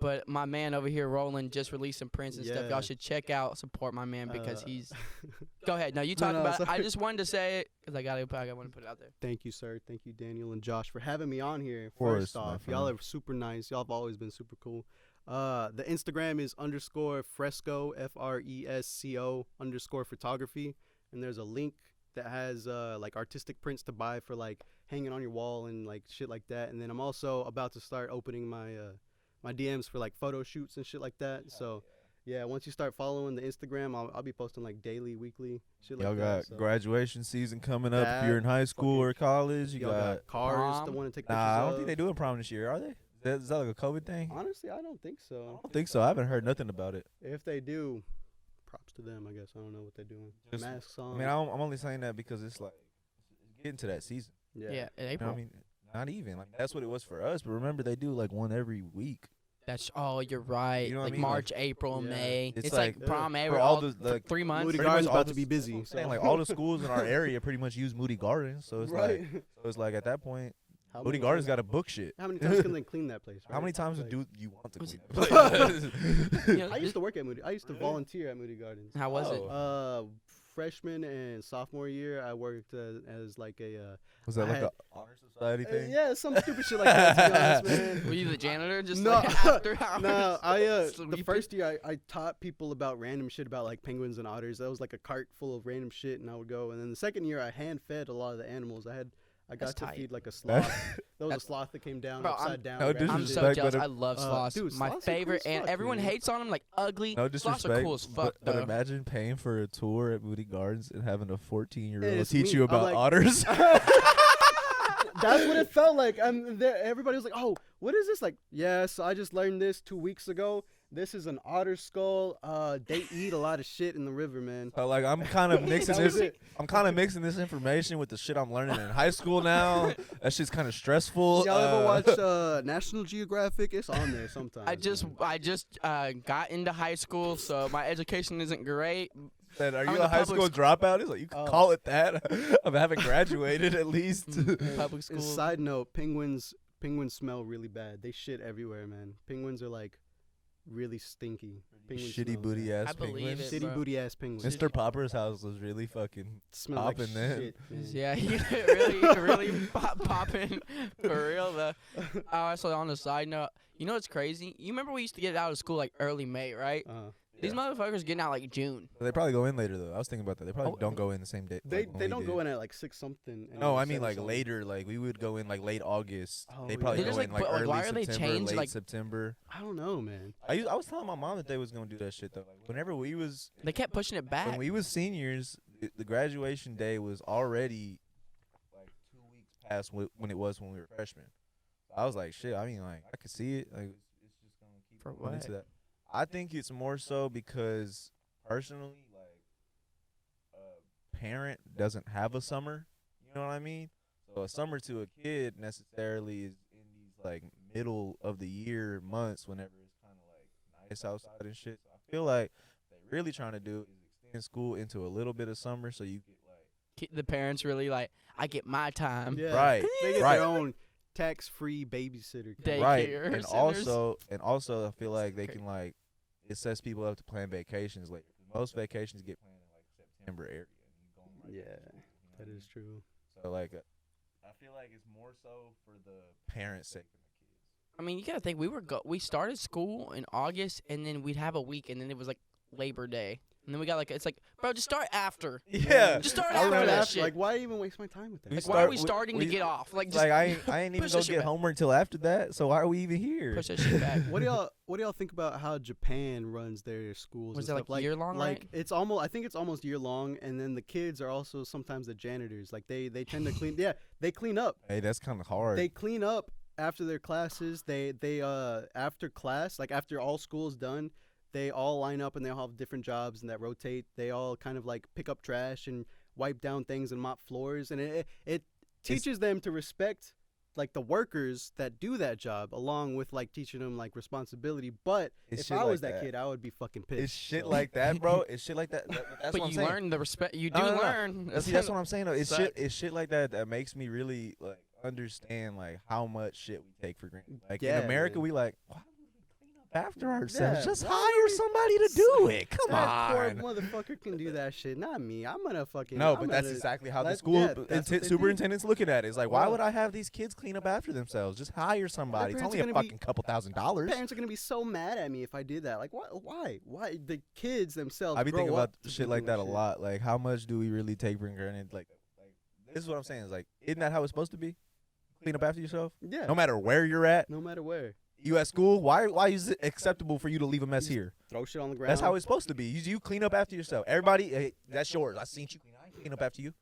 but my man over here, Roland, just released some prints and stuff. Yeah. Y'all should check out, support my man because Uh, he's. Go ahead. No, you No, talk no, about it. I sorry. just wanted to say it because I want to put it out there. Thank you, sir. Thank you, Daniel and Josh, for having me on here. course, First my off, y'all friend. are super nice. Y'all have always been super cool. The Instagram is _ fresco FRESCO _ photography, and there's a link that has like artistic prints to buy for like hanging on your wall and like shit like that. And then I'm also about to start opening my my DMs for like photo shoots and shit like that. So yeah, once you start following the Instagram, I'll be posting like daily, weekly shit like Y'all that. got So. graduation season coming up. If That you're in high school or college, you Y'all got. cars prom. that want to take Nah, pictures I don't of. think they doing prom this year, are they? Is that like a COVID thing? Honestly, I don't think so. I don't think so. I haven't heard nothing about it. If they do, props to them. I guess I don't know what they're doing. Just- Masks on. I mean, I'm only saying that because it's like it's getting to that season. Yeah, yeah. in You know April. what I mean? Not even like that's what it was for us. But remember, they do like one every week. You're right. You know what I like mean? March, April, Yeah. May. It's It's like like, prom for every all all the- for like, 3 months. Moody Pretty Garden's much all about the to be s- busy. I'm So. saying, like all the schools in our area pretty much use Moody Gardens. So it's right. like so it's like at that point, How Moody many Gardens times- got to book shit. How many times can they clean that place? How right? many times Like, do you want to Was clean it- that place? You know, I used to work at Moody. I used to volunteer at Moody Gardens. How was it? Oh. Freshman and sophomore year, I worked as like a Was that I like had- a honor society thing? yeah, some stupid shit like that. To be honest, man. Were you the janitor? Just No. like after hours? No, the Sweeping? first year I taught people about random shit about like penguins and otters. That was like a cart full of random shit, and I would go. And then the second year I hand fed a lot of the animals. I got That's to tight. feed like a sloth. There was a That's- sloth that came down Bro, I'm- upside down. No wrapped in I'm shit. so disrespect, jealous. but I love sloths. dude, My sloths are cool favorite, as and fuck, everyone man. hates on them like ugly. No Sloths are disrespect, cool as fuck, but though. imagine paying for a tour at Moody Gardens and having a 14-year-old It's teach me. you I'm about like- otters. That's what it felt like. Everybody was like, "Oh, what is this?" Like, yeah, so I just learned this 2 weeks ago. This is an otter skull. They eat a lot of shit in the river, man. So like I'm kind of mixing That was this. it. I'm kind of mixing this information with the shit I'm learning in high school now. That shit's kind of stressful. Y'all ever watch National Geographic? It's on there sometimes. I just got into high school, so my education isn't great. Said, are I'm you in a the high public school dropout? He's like, you can call it that. I haven't graduated at least. Public school. Side note: penguins smell really bad. They shit everywhere, man. Penguins are like really stinky. Penguins Shitty smell booty bad. ass I believe penguins. it. Shitty bro. booty ass penguins. Mr. Popper's house was really fucking Smell like popping then. shit. Man. Yeah, you really popping for real though. So on the side note, you know what's crazy? You remember we used to get out of school like early May, right? These motherfuckers getting out like June. They probably go in later though. I was thinking about that. They probably Oh. don't go in the same day. They like when they we don't did. go in at like 6 something. No, I mean 7 like something. later. Like we would go in like late August. Oh, They yeah. probably They go just, in like, like put, like, early why are they September, changed, late like- September. I don't know, man. I was telling my mom that they was gonna do that shit though. Like whenever we was They kept pushing it back. when we was seniors, the graduation day was already like 2 weeks past when it was when we were freshmen. I was like, shit. I mean, like I could see it. Like it's just gonna keep For going what? into that. I think it's more so because personally, like a parent doesn't have a summer. You know what I mean? So a summer to a kid necessarily is in these like middle of the year months whenever it's kind of like nice outside and shit. So I feel like what they're really trying to do is extend school into a little bit of summer so you get like The parents really like, I get my time. Yeah. right, They get right. their own tax-free babysitter. Daycare right, centers. and also I feel like they can like it sets people up to plan vacations later. Most vacations get planned in like September area. And you go right Yeah, into school, you know that what I is true. mean? So like I feel like it's more so for the parents' sake than the kids. I mean, you gotta think we started school in August, and then we'd have a week, and then it was like Labor Day, and then we got like it's like, bro, just start after. Yeah, Just start I after remember that After, shit. like, why even waste my time with that? We Like, why are we start- starting to we- get off? Like, just like I ain't even push gonna that shit get back. homework until after that. So why are we even here? push that shit back. What do y'all think about how Japan runs their schools? Was and it stuff? like year-long, Like right? it's almost. I think it's almost year long, and then the kids are also sometimes the janitors. Like they tend to clean. Yeah, they clean up. Hey, that's kind of hard. They clean up after their classes. They after class, like after all school's done, they all line up and they all have different jobs and that rotate. They all kind of like pick up trash and wipe down things and mop floors, and it teaches them to respect like the workers that do that job, along with like teaching them like responsibility. But It's if shit I was like that that. kid, I would be fucking pissed. It's shit So- like that, bro. It's shit like that. That's But what I'm you saying. learn the respect. You do No, no, no. learn. See, that's what I'm saying though. It's Sucks. shit. It's shit like that that makes me really like understand like how much shit we take for granted. Like Yeah, in America, man. we like why would we clean up after ourselves? Yeah, Just why hire would we- somebody to do it. Come That poor on. motherfucker can do that shit, not me. I'm gonna fucking No, I'm but that's gonna- exactly how the that- school yeah, that's what they do. superintendents look at it. It's like, why Yeah. would I have these kids clean up after themselves? Just hire somebody. It's parents only are a gonna be- fucking couple $1,000s. Parents are gonna be so mad at me if I did that. Like, why? The kids themselves. I be thinking grow about up to shit be like doing that a lot. Like, how much do we really take for granted? Like this is what I'm saying. Is like, isn't that how it's supposed to be? Clean up after yourself, Yeah. no matter where you're at. No matter where. You at school? Why is it acceptable for you to leave a mess here? Throw shit on the ground. That's how it's supposed to be. You clean up after yourself. Everybody, hey, that's yours. I seen you clean. I ain't clean up after you.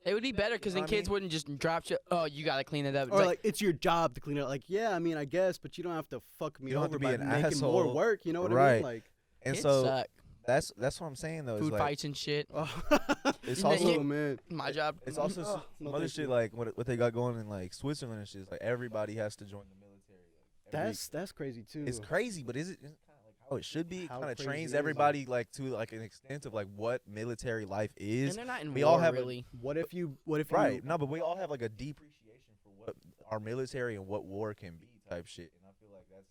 It would be better because You know then what I kids mean? wouldn't just drop shit. Oh, you gotta clean it up. Or like it's your job to clean it up. Like, yeah, I mean, I guess, but you don't have to fuck me You don't have over to be by an making more asshole. work. You know what I Right. mean? Like, And kids so suck. that's what I'm saying though. Food Is like, fights and shit. oh, It's And then also you- man. My job. it's also Oh, some no, other thank shit you. like what they got going in like Switzerland and shit. Is like everybody has to join the military. Like, That's crazy too. it's crazy, but is it kind of like how it should be? It How kind of crazy trains is it? everybody like to like an extent of like what military life And is. they're not in we war all have a- really. What if you? Right. No, but we all have like a depreciation for what our military and what war can be type shit. And I feel like that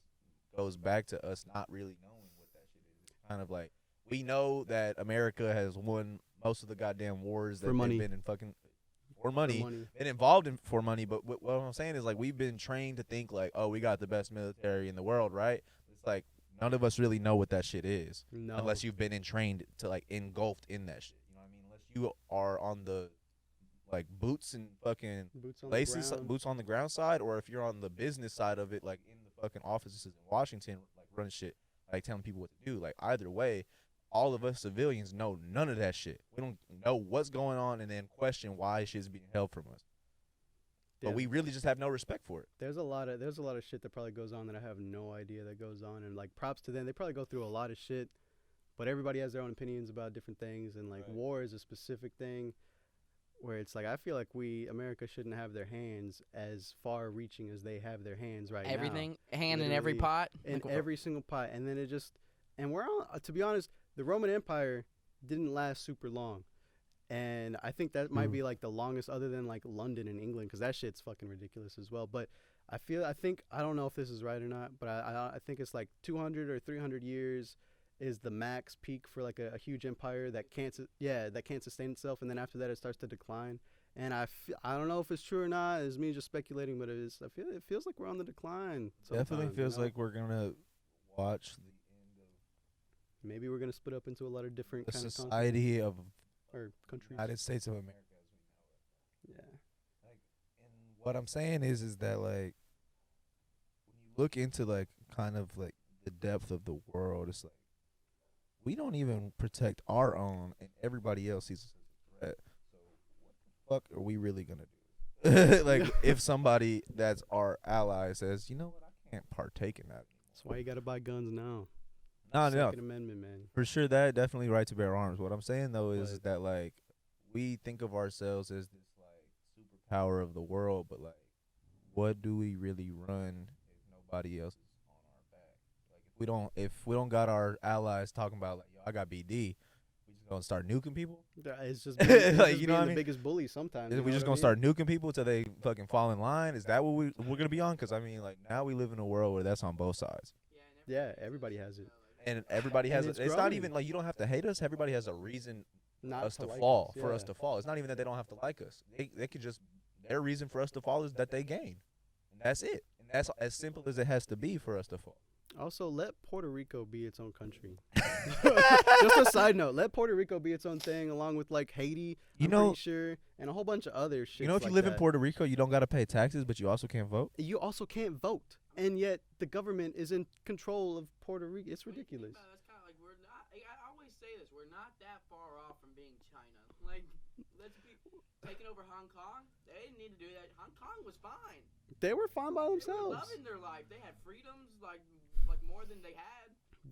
goes back to us not really knowing what that shit is. It's kind of like we know that America has won most of the goddamn wars that For money. they've been in fucking for money. money. Been involved in for money, but what I'm saying is like we've been trained to think like, oh, we got the best military in the world, right? It's like none of us really know what that shit is No. unless you've been trained to like engulfed in that shit. You know what I mean? Unless you are on the like boots and fucking boots on places, the ground. boots on the ground side, or if you're on the business side of it, like in the fucking offices in Washington, like running shit, like telling people what to do. Like either way, all of us civilians know none of that shit. We don't know what's going on, and then question why shit's being held from us. but we really just have no respect for it. There's a lot of shit that probably goes on that I have no idea that goes on, and like props to them. They probably go through a lot of shit, but everybody has their own opinions about different things, and like war is a specific thing where it's like I feel like America shouldn't have their hands as far reaching as they have their hands right Everything, now. hand in every pot. In every single pot, and then we're on, to be honest, the Roman Empire didn't last super long. And I think that might be like the longest other than like London and England, because that shit's fucking ridiculous as well. But I don't know if this is right or not, but I think it's like 200 or 300 years is the max peak for like a huge empire that can't sustain itself, and then after that it starts to decline. And I don't know if it's true or not. It's me just speculating, but it feels like we're on the decline. Definitely feels like we're gonna watch the end of. Maybe we're gonna split up into a lot of different kind of society of or countries. United States of America as we know it. Yeah. Like, and what I'm saying is that like when you look into like kind of like the depth of the world, it's like we don't even protect our own, and everybody else sees us as a threat. So what the fuck are we really gonna do? Like if somebody that's our ally says, you know what, I can't partake in that. That's why you gotta buy guns now. No. Second Amendment, man. For sure, that definitely right to bear arms. What I'm saying though is that like we think of ourselves as this like superpower of the world, but like, what do we really run if nobody else is on our back? Like if we don't got our allies talking about like, yo, I got BD, we just gonna start nuking people. It's just like you know what I mean? The biggest bully sometimes. We just gonna start nuking people till they fucking fall in line. Is that what we're gonna be on? Because I mean, like now we live in a world where that's on both sides. Yeah, everybody has it. And everybody has it. It's not even like you don't have to hate us. Everybody has a reason for us to fall. It's not even that they don't have to like us. They could just, their reason for us to fall is that they gain. And that's it. And that's as simple as it has to be for us to fall. Also, let Puerto Rico be its own country. Just a side note, let Puerto Rico be its own thing, along with like Haiti, pretty sure, and a whole bunch of other shit. You know, if you live in Puerto Rico, you don't got to pay taxes, but you also can't vote. You also can't vote, and yet the government is in control of Puerto Rico. It's ridiculous. That's kind of like we're not. I always say this: we're not that far off from being China. Like, let's be taking over Hong Kong. They didn't need to do that. Hong Kong was fine. They were fine by They themselves. were loving their life. They had freedoms like more than they had.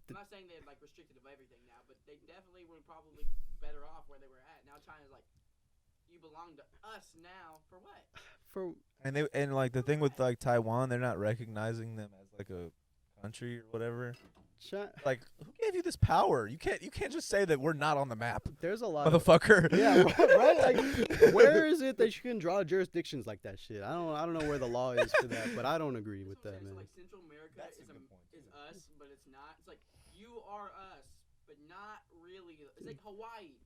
I'm not saying they're like restricted of everything now, but they definitely were probably better off where they were at. Now China's like, you belong to us now for what? And like the thing with like Taiwan, they're not recognizing them as like a country or whatever. Like, who gave you this power? You can't just say that we're not on the map. There's a lot motherfucker. Yeah, right? Like, where is it that you can draw jurisdictions like that shit? I don't know where the law is for that, but I don't agree with that, man. So like Central America is us, but it's not. It's like you are us, but not really. It's like Hawaii.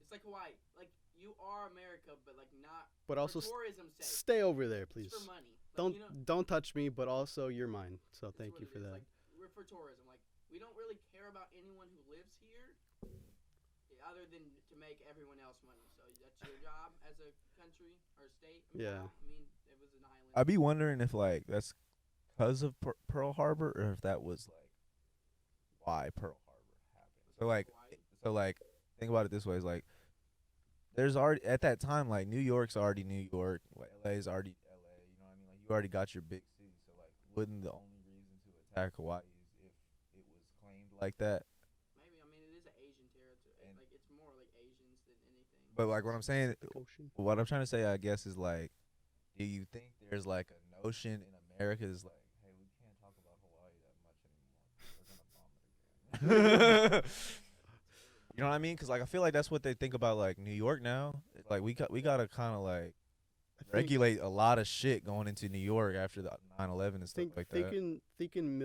It's like Hawaii. Like you are America, but like not. But also for tourism's sake. Stay over there, please. It's for money. Like, don't touch me, but also you're mine. So thank you for that. Like, we're for tourism. Like we don't really care about anyone who lives here, other than to make everyone else money. So that's your job as a country or state. Yeah. I mean, it was an island. I'd be wondering if like that's because of Pearl Harbor, or if that was like why Pearl Harbor happened. So like think about it this way: is like there's already at that time like New York's already New York, LA's already LA. You know what I mean? Like you already got your big city. So like, wouldn't the only reason to attack Hawaii is if it was claimed like that? Maybe. I mean, it is an Asian territory. Like it's more like Asians than anything. But like what I'm saying, what I'm trying to say, I guess, is like, do you think there's like a notion in America is like, hey, we can't talk about Hawaii that much anymore. We're gonna bomb it again. You know what I mean? Because like I feel like that's what they think about like New York now. Like we gotta kind of like regulate a lot of shit going into New York after the 9/11 and stuff like that. Thinking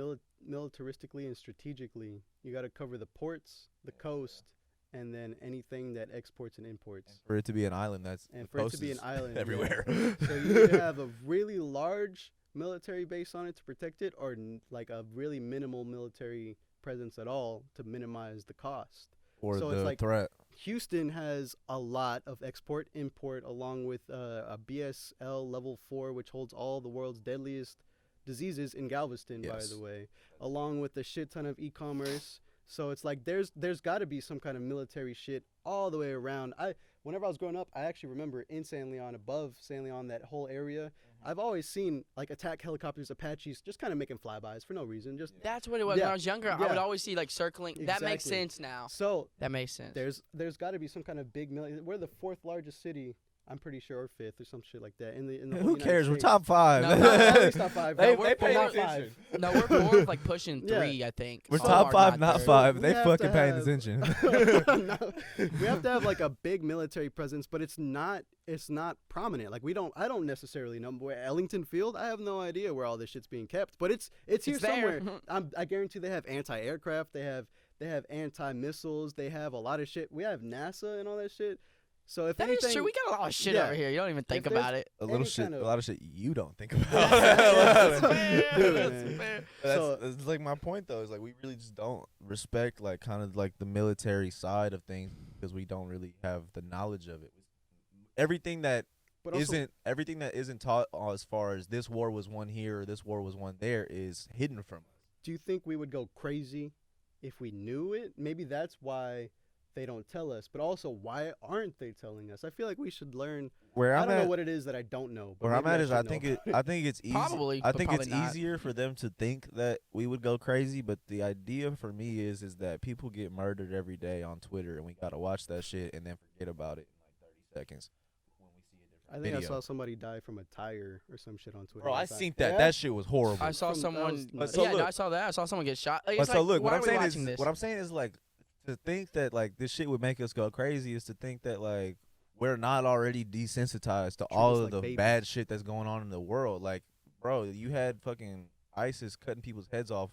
militaristically and strategically, you got to cover the ports, the coast, and then anything that exports and imports. And for it to be an island, everywhere. Yeah. So you either have a really large military base on it to protect it, or like a really minimal military presence at all to minimize the cost. Or so the it's like threat. Houston has a lot of import, along with a BSL level 4, which holds all the world's deadliest diseases in Galveston, by the way, along with a shit ton of e-commerce. So it's like there's got to be some kind of military shit all the way around. Whenever I was growing up, I actually remember in San Leon, above San Leon, that whole area, I've always seen like attack helicopters, Apaches, just kind of making flybys for no reason. Just That's what it was when Yeah. I was younger. I Yeah. would always see like circling. That makes Exactly. sense now. so That makes sense. there's got to be some kind of big military. We're the fourth largest city, I'm pretty sure, or fifth or some shit like that in the whole Who United cares? We're States. top 5. No, At least top 5. They- No, they pay top attention. 5. No, we're more of like pushing Yeah. 3, I think. We're So top far, 5, not third. 5. We They have fucking to paying have- attention. No, we have to have like a big military presence, but it's not prominent. Like I don't necessarily know where Ellington Field. I have no idea where all this shit's being kept, but it's here It's there. somewhere. I guarantee they have anti-aircraft. They have anti-missiles. They have a lot of shit. We have NASA and all that shit. So if That anything, is true. We got a lot of shit yeah. over here. You don't even think there's- about it. A little Any shit, kind of- a lot of shit you don't think about. That's fair. Dude, That's man. fair. So- That's like my point though. Is like we really just don't respect like kind of like the military side of things because we don't really have the knowledge of it. Everything that but also, isn't taught as far as this war was won here or this war was won there is hidden from us. do you think we would go crazy if we knew it? Maybe that's why they don't tell us. But also, why aren't they telling us? I feel like we should learn. Where I I'm don't know at, what it is that I don't know. But where I'm maybe at is I should know think it. about I think it's easy. Probably, I but think it's probably not. easier for them to think that we would go crazy, but the idea for me is that people get murdered every day on Twitter, and we gotta watch that shit and then forget about it in like 30 seconds when we see a different I think video. I saw somebody die from a tire or some shit on Twitter. Bro, I one time. seen that. Yeah? That shit was horrible. I saw From- that someone. was But nuts. so Yeah, no, look- I saw that. I saw someone get shot. But It's so like, look, why what I'm are we saying watching is, this? what I'm saying is like to think that like this shit would make us go crazy is to think that like we're not already desensitized to Treat all us of like the babies. bad shit that's going on in the world. Like, bro, you had fucking ISIS cutting people's heads off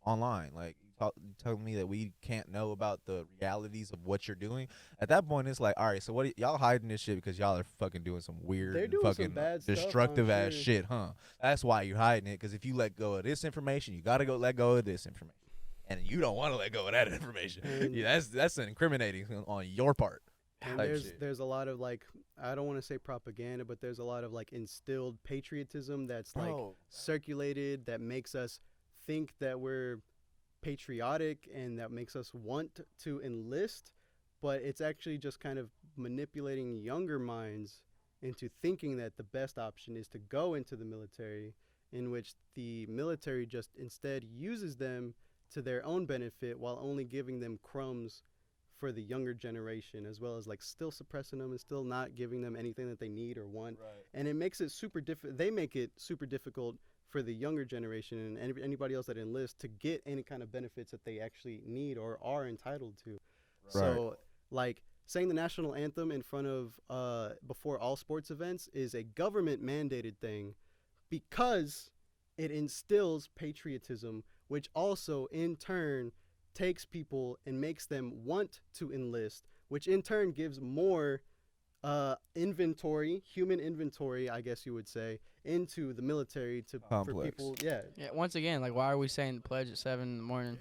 online. Like, you telling me that we can't know about the realities of what you're doing? At that point, it's like, all right, so what y'all hiding this shit because y'all are fucking doing some weird, They're and doing some fucking bad stuff, I'm destructive ass sure. shit, huh? That's why you're hiding it. Because if you let go of this information, you gotta go let go of this information. And you don't want to let go of that information. And- Yeah, that's incriminating on your part. And type shit. there's a lot of like, I don't want to say propaganda, but there's a lot of like instilled patriotism that's like circulated that makes us think that we're patriotic and that makes us want to enlist, but it's actually just kind of manipulating younger minds into thinking that the best option is to go into the military, in which the military just instead uses them to their own benefit while only giving them crumbs for the younger generation, as well as like still suppressing them and still not giving them anything that they need or want. And it makes it super difficult. They make it super difficult for the younger generation and anybody else that enlists to get any kind of benefits that they actually need or are entitled to. So like saying the national anthem in front of before all sports events is a government mandated thing because it instills patriotism, which also in turn takes people and makes them want to enlist, which in turn gives more human inventory, I guess you would say, into the military for Complex. people. Yeah, Yeah, once again, like, why are we saying the pledge at 7 in the morning?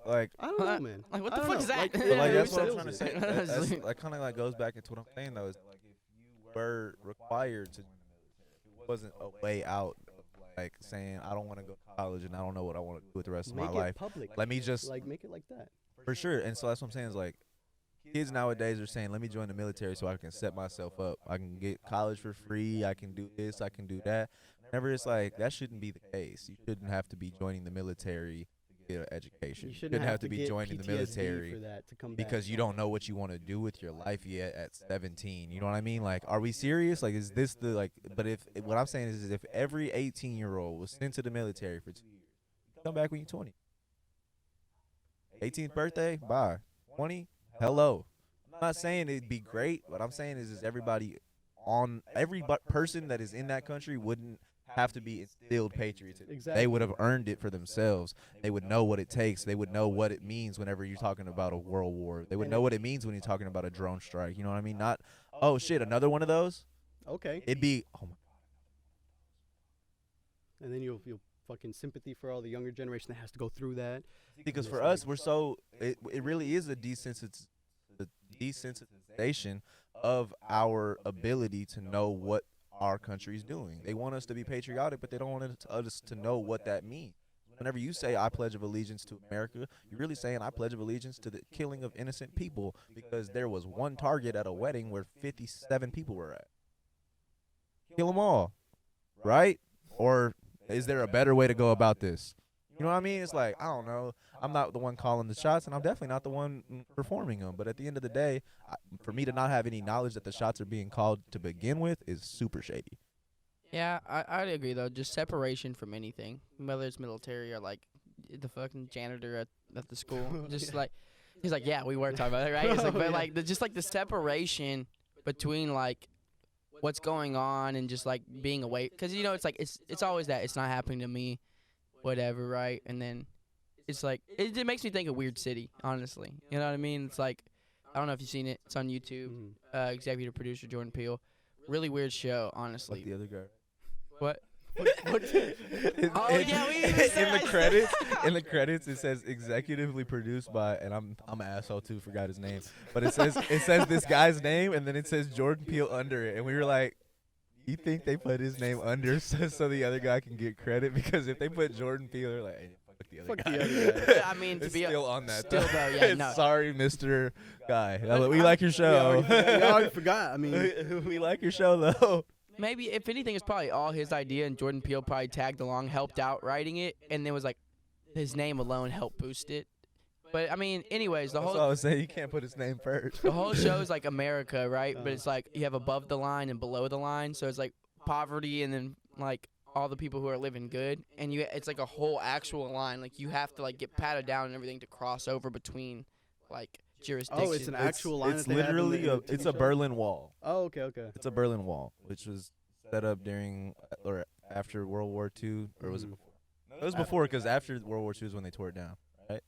Like, I don't know, man. Like, what I the don't fuck is know. that? Like, but Yeah, like it that's what I'm instills trying to it. say. Honestly. That kind of like goes back into what I'm saying though. Is that, like if you were required to, it wasn't a way out of like saying I don't want to go to college and I don't know what I want to do with the rest of make my it life. public. Let me just like make it like that. for sure. And so that's what I'm saying is like kids nowadays are saying, let me join the military so I can set myself up. I can get college for free. I can do this. I can do that. Whenever it's like that shouldn't be the case. You shouldn't have to be joining the military to get an education. You shouldn't have to be get joining the PTSD military for that to come back. because you don't know what you want to do with your life yet at 17. You know what I mean? Like, are we serious? Like, is this the like? But if what I'm saying is if every 18-year-old was sent to the military for 2 years, come back when you're 20. 18th birthday, bye. 20, hello. I'm not saying it'd be great. What I'm saying is everybody person that is in that country wouldn't have to be instilled patriotism. Exactly. They would have earned it for themselves. They would know what it takes. They would know what it means whenever you're talking about a world war. They would know what it means when you're talking about a drone strike. You know what I mean? Not, oh shit, another one of those. Okay. It'd be, oh my. And then you'll feel fucking sympathy for all the younger generation that has to go through that. Because for us, we're so it really is a desensitization of our ability to know what our country's doing. They want us to be patriotic, but they don't want us to know what that means. Whenever you say I pledge of allegiance to America, you're really saying I pledge of allegiance to the killing of innocent people because there was one target at a wedding where 57 people were at. Kill them all. right? Or is there a better way to go about this? You know what I mean? It's like, I don't know. I'm not the one calling the shots, and I'm definitely not the one performing them. But at the end of the day, for me to not have any knowledge that the shots are being called to begin with is super shady. Yeah, I'd agree though. Just separation from anything, whether it's military or like the fucking janitor at the school. Just like he's like, yeah, we were talking about that, right? It's like, but like just like the separation between like what's going on and just like being away, because you know it's like it's always that it's not happening to me, whatever, right? And then it's like it makes me think of Weird City, honestly. You know what I mean? It's like I don't know if you've seen it. It's on YouTube. Executive producer Jordan Peele. Really weird show, honestly. Like the other guy. What? Oh yeah, we in the credits it says executively produced by, and I'm an asshole too, forgot his name, but it says this guy's name and then it says Jordan Peele under it, and we were like, you think they put his name under so the other guy can get credit? Because if they put Jordan Peele, they're like, hey, fuck the other guy. I mean, to it's be still on that. still though, yeah, no. Sorry, Mr. Guy. We like your show. We already forgot. I mean, we like your show though. Maybe if anything, it's probably all his idea, and Jordan Peele probably tagged along, helped out writing it, and then was like, his name alone helped boost it. But I mean, anyways, That's what I was saying. You can't put his name first. the whole show is like America, right? But it's like you have above the line and below the line, so it's like poverty and then like all the people who are living good, and it's like a whole actual line. Like you have to like get patted down and everything to cross over between like jurisdictions. oh, it's an actual line. It's that they have in literally the it's TV a show? Berlin Wall. Oh, okay. It's a Berlin Wall, which was set up during or after World War II, or was it before? It was before, because after World War II is when they tore it down, right?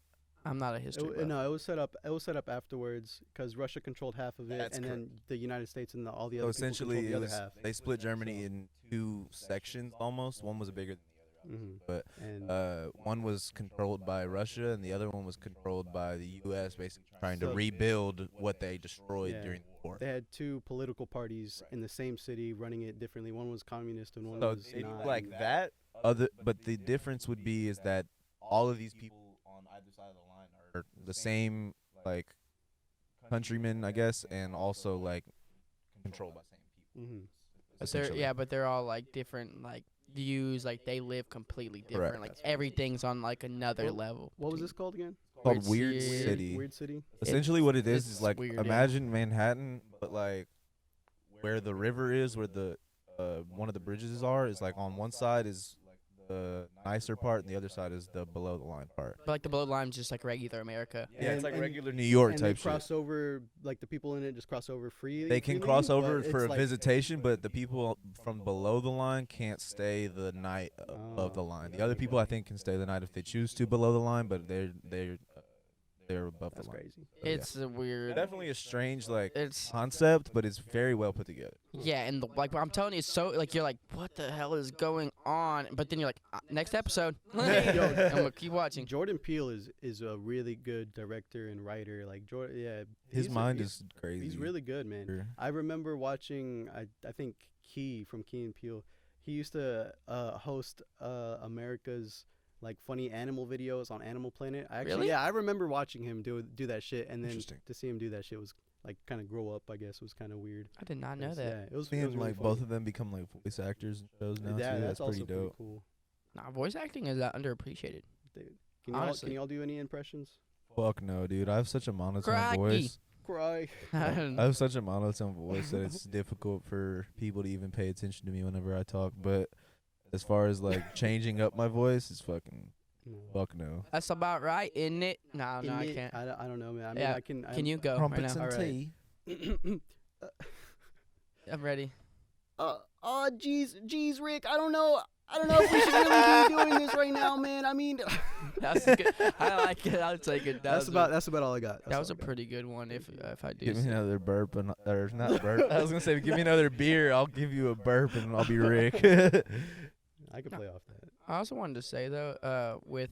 I'm not a history buff. No, it was set up. It was set up afterwards because Russia controlled half of it, That's and then the United States and all the So other people essentially, controlled the it other was half. they split Germany in two sections almost. One was bigger than but And one was controlled by Russia, and the other one was controlled by the U.S., basically trying to So- rebuild what they destroyed Yeah. during the war. they had two political parties in the same city running it differently. One was communist and one So was not. like that. But the difference would be is that all of these people on either side of the line are the same, like, countrymen, I guess, and also like controlled by same people. Mhm. Essentially. But they're all like different like views. Like they live completely different. Correct. Like everything's on like another Well, level. What was this called again? Called Weird Weird City. City. Weird City. Essentially, what it is it's like, weird, yeah. imagine Manhattan, but like where the river is, where the one of the bridges are, is like on one side is the nicer part, and the other side is the below the line part. But like the below line's just like regular America. Yeah, it's like And- regular New York And type they shit. cross over, like the people in it just cross over freely. They can freely, cross but over it's for a like- visitation, but the people from below the line can't stay the night above the line. The other people, I think, can stay the night if they choose to below the line, but they're above That's the line. crazy. So, yeah. It's a weird. Definitely a strange like It's concept, but it's very well put together. yeah, and like I'm telling you, it's so like you're like, what the hell is going on? But then you're like, next episode, and we'll keep watching. Jordan Peele is a really good director and writer. Like Jordan, yeah, His he's mind he's- is crazy. He's really good, man. Sure. I remember watching. I think Key from Key and Peele. He used to host America's like funny animal videos on Animal Planet. Really? Yeah, I remember watching him do that shit, and then Interesting. to see him do that shit was like kind of grow up. I guess was kind of weird. I did not know 'Cause, that. Yeah, it was. it Seeing was really like both funny. of them become like voice actors and shows now Yeah, too. that's That's also pretty dope. cool. Nah, voice acting is underappreciated. Dude. Can Honestly. y'all do any impressions? Fuck no, dude. I have such a monotone Crikey. voice. Cry. I have such a monotone voice that it's difficult for people to even pay attention to me whenever I talk. But as far as like changing up my voice, it's fucking fuck no. That's about right, isn't it? No, I can't. I don't know, man. I mean, Yeah, I can. Can you go right Crumpets now? and Alright. tea. I'm ready. Geez, Rick. I don't know if we should really be doing this right now, man. I mean, That's a good. I like it. I'll take it. that's about all I got. That was a pretty good one. If I do. Give me say. another burp or not burp. I was gonna say, give me another beer. I'll give you a burp and I'll be Rick. I could play off that. I also wanted to say though, with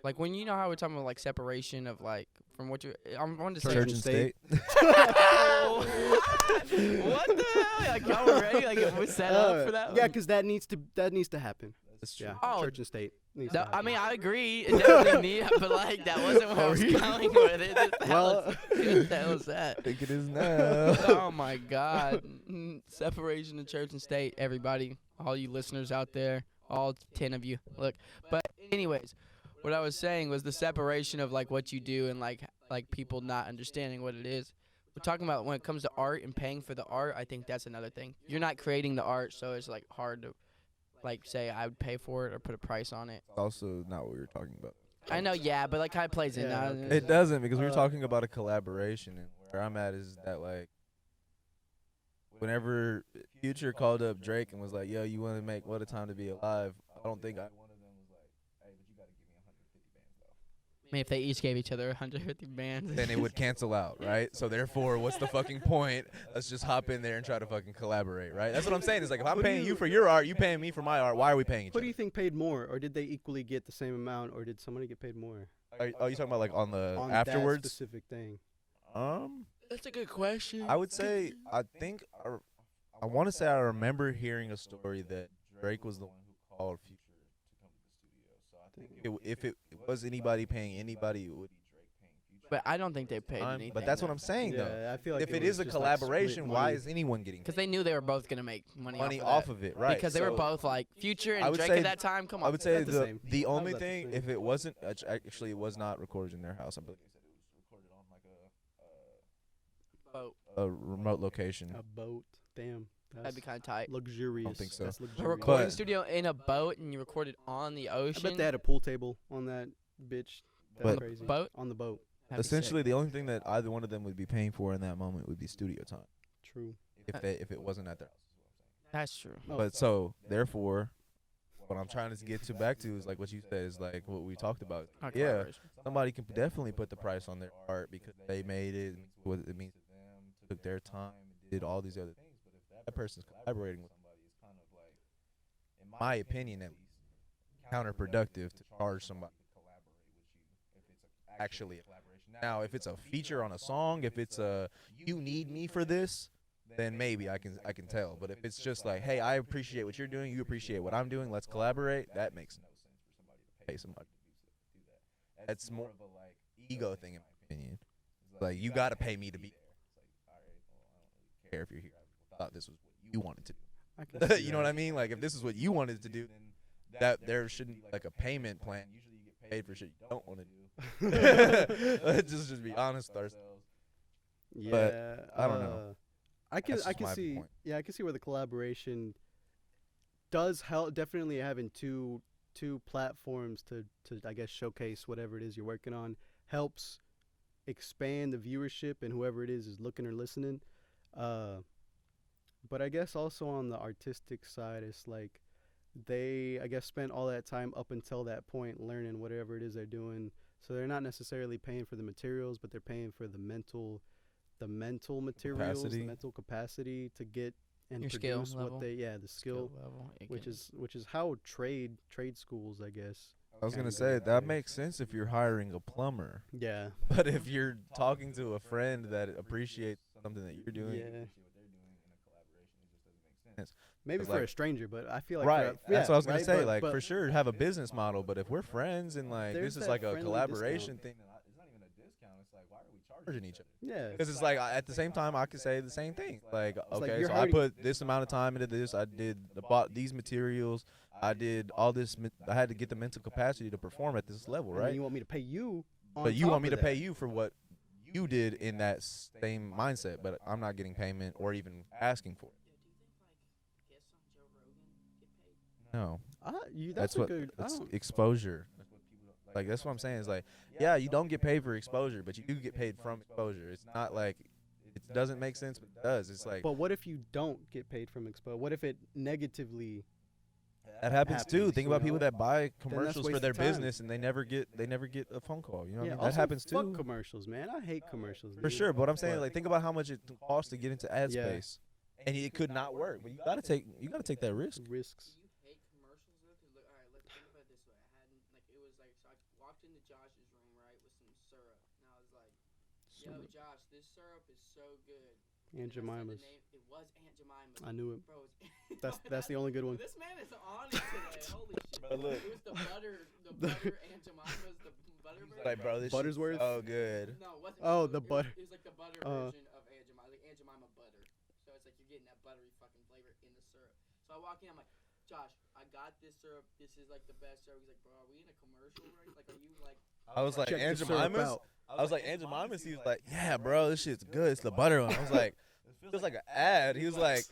like when you know how we're talking about like separation of like from what you, I wanted to say. Church and state. What the hell? Like y'all were ready? Like it was set up for that. Yeah, one? because that needs to happen. That's true. Yeah, Oh, church and state. needs No, to I happen. mean, I agree. It definitely need, but like that wasn't where I was going with it. What the hell Well- what the hell is that? I think it is now. Oh my God! Separation of church and state. Everybody, all you listeners out there, all 10 of you. Look, but anyways, what I was saying was the separation of like what you do and like people not understanding what it is. We're talking about when it comes to art and paying for the art. I think that's another thing. You're not creating the art, so it's like hard to like say I would pay for it or put a price on it. Also, not what we were talking about. I know, yeah, but like kind of plays in. Yeah, now. okay. It doesn't, because we were talking about a collaboration, and where I'm at is that like, whenever Future called up Drake and was like, "Yo, you want to make What a Time to Be Alive?" I don't think one of them was like, "Hey, but you got to give me 150 bands though." I mean, if they each gave each other 150 bands, Then it would cancel out, right? So therefore, what's the fucking point? Let's just hop in there and try to fucking collaborate, right? That's what I'm saying. It's like, if I'm Who do paying you- you for your art, you paying me for my art. Why are we paying each Who other? do you think paid more, or did they equally get the same amount, or did somebody get paid more Are you talking about like on the on afterwards? that specific thing? that's a good question. I would say, I think, I want to say I remember hearing a story that Drake was the one who called Future to come to the studio. So I think if it was anybody paying anybody, it would be Drake paying Future. But I don't think they paid anything. But that's what I'm saying, though. Yeah, I feel like If it was is a just, like, split collaboration, why money. is anyone getting because they knew they were both gonna make money off of it, right? Because they were So both like Future I and would Drake say at that time. Come I on, would say That's the same. the How only is that the thing, same? if it wasn't, actually it was not recorded in their house. I believe they said it was recorded on like boat. a remote location. A boat. Damn. That'd That's be kind of tight. luxurious. think so. That's A luxurious. recording But- studio in a boat and you recorded on the I ocean. bet they had a pool table on that bitch. That's But- crazy. boat. On the boat. That'd be sick. Essentially, the only thing that either one of them would be paying for in that moment would be studio time. True. If it wasn't at their house. That's true. Oh, But so therefore, what I'm trying to get back to is like what you said is like what we talked about. Our Yeah, collaboration. somebody can definitely put the price on their art because they made it, what it means to them, took their time, did all these other things. But if that person's collaborating with somebody, it's kind of like, in my opinion at least, counterproductive to charge somebody to collaborate with you if it's actually a collaboration. Now, if it's a feature on a song, if it's a you need me for this, then maybe I can tell. But if it's just like, hey, I appreciate what you're doing, you appreciate what I'm doing, let's collaborate, that makes no sense for somebody to pay somebody to do that. That's more of a like ego thing in my opinion. It's like you gotta pay me to be there. It's like, all right, well, I don't really care if you're here. I thought this was what you wanted to I can do. see You know that. what I mean? Like if this is what you wanted to do, then that there shouldn't be like a payment plan. Usually you get paid for shit you don't want to do. Let's just be honest with ourselves. Yeah, But, I don't know. I can That's I just can my see point. yeah I can see where the collaboration does help. Definitely having two platforms to I guess showcase whatever it is you're working on helps expand the viewership and whoever it is looking or listening. But I guess also on the artistic side, it's like they I guess spent all that time up until that point learning whatever it is they're doing. So they're not necessarily paying for the materials, but they're paying for the mental materials, Capacity. the mental capacity to get and Your skill produce level. what they the skill, level. It which can- is how trade schools I guess. I was gonna kinda say go that way. makes sense if you're hiring a plumber, Yeah. but if you're talking to a friend that appreciates something that you're doing, Yeah. sense. Maybe 'Cause, for like- a stranger, but I feel like Right. for That's what I was gonna right? say. But- Like but for sure, have a business model. But if we're friends and like There's this is that like a friendly collaboration discount. thing, then it's not even a discount. It's like why are we charging each other? Yeah. Because it's like at the same time I could say the same thing. Like like okay, you're so I hurting- put this amount of time into this. I bought these materials. I did all this. I had to get the mental capacity to perform at this level, And then right? you want me to pay you, But you want me to pay you for what you did in that same mindset. But I'm not getting payment or even asking for it. No. That's That's a what good. I it's don't- exposure. Like that's what I'm saying. Is like, yeah, you don't get paid for exposure, but you do get paid from exposure. It's not like it doesn't make sense, but it does. It's like But what if you don't get paid from expo? What if it negatively? that happens too. happens, Think you about people know? that buy commercials for wasted their time. business and they never get a phone call. You know what I mean? That also, happens fuck too. commercials, man. I hate commercials. For dude. sure. But what I'm saying, But- like, think about how much it costs to get into ad Yeah. space, and it could not work. But you gotta take that risk. risks. Do you hate commercials though? 'Cause look, all right, let's think about it this way. I hadn't like it was like so I walked into Josh's room right with some syrup, and I was like, "Yo, Syrup. Josh, this syrup is so good. Aunt Jemima's. It was Aunt Jemima's. I knew it. Bro, That's the only good one. This man is on it today. Holy shit. Bro, look. It was the butter Aunt Jemima's, the butter version. Like, bro, this Buttersworth? shit's so good. No, it wasn't. Oh, it the was, butter. It was like the butter version of Aunt Jemima, like Aunt Jemima butter. So it's like you're getting that buttery fucking flavor in the syrup. So I walk in, I'm like, Josh, I got this syrup. This is like the best syrup. He's like, bro, are we in a commercial, right? Like, are you like? I was like, Check Aunt the syrup Jemima's? out. I was like, Aunt Jemima's? He was like, yeah, bro, this shit's good. It's the butter one. I was like, it feels like an ad. He was like,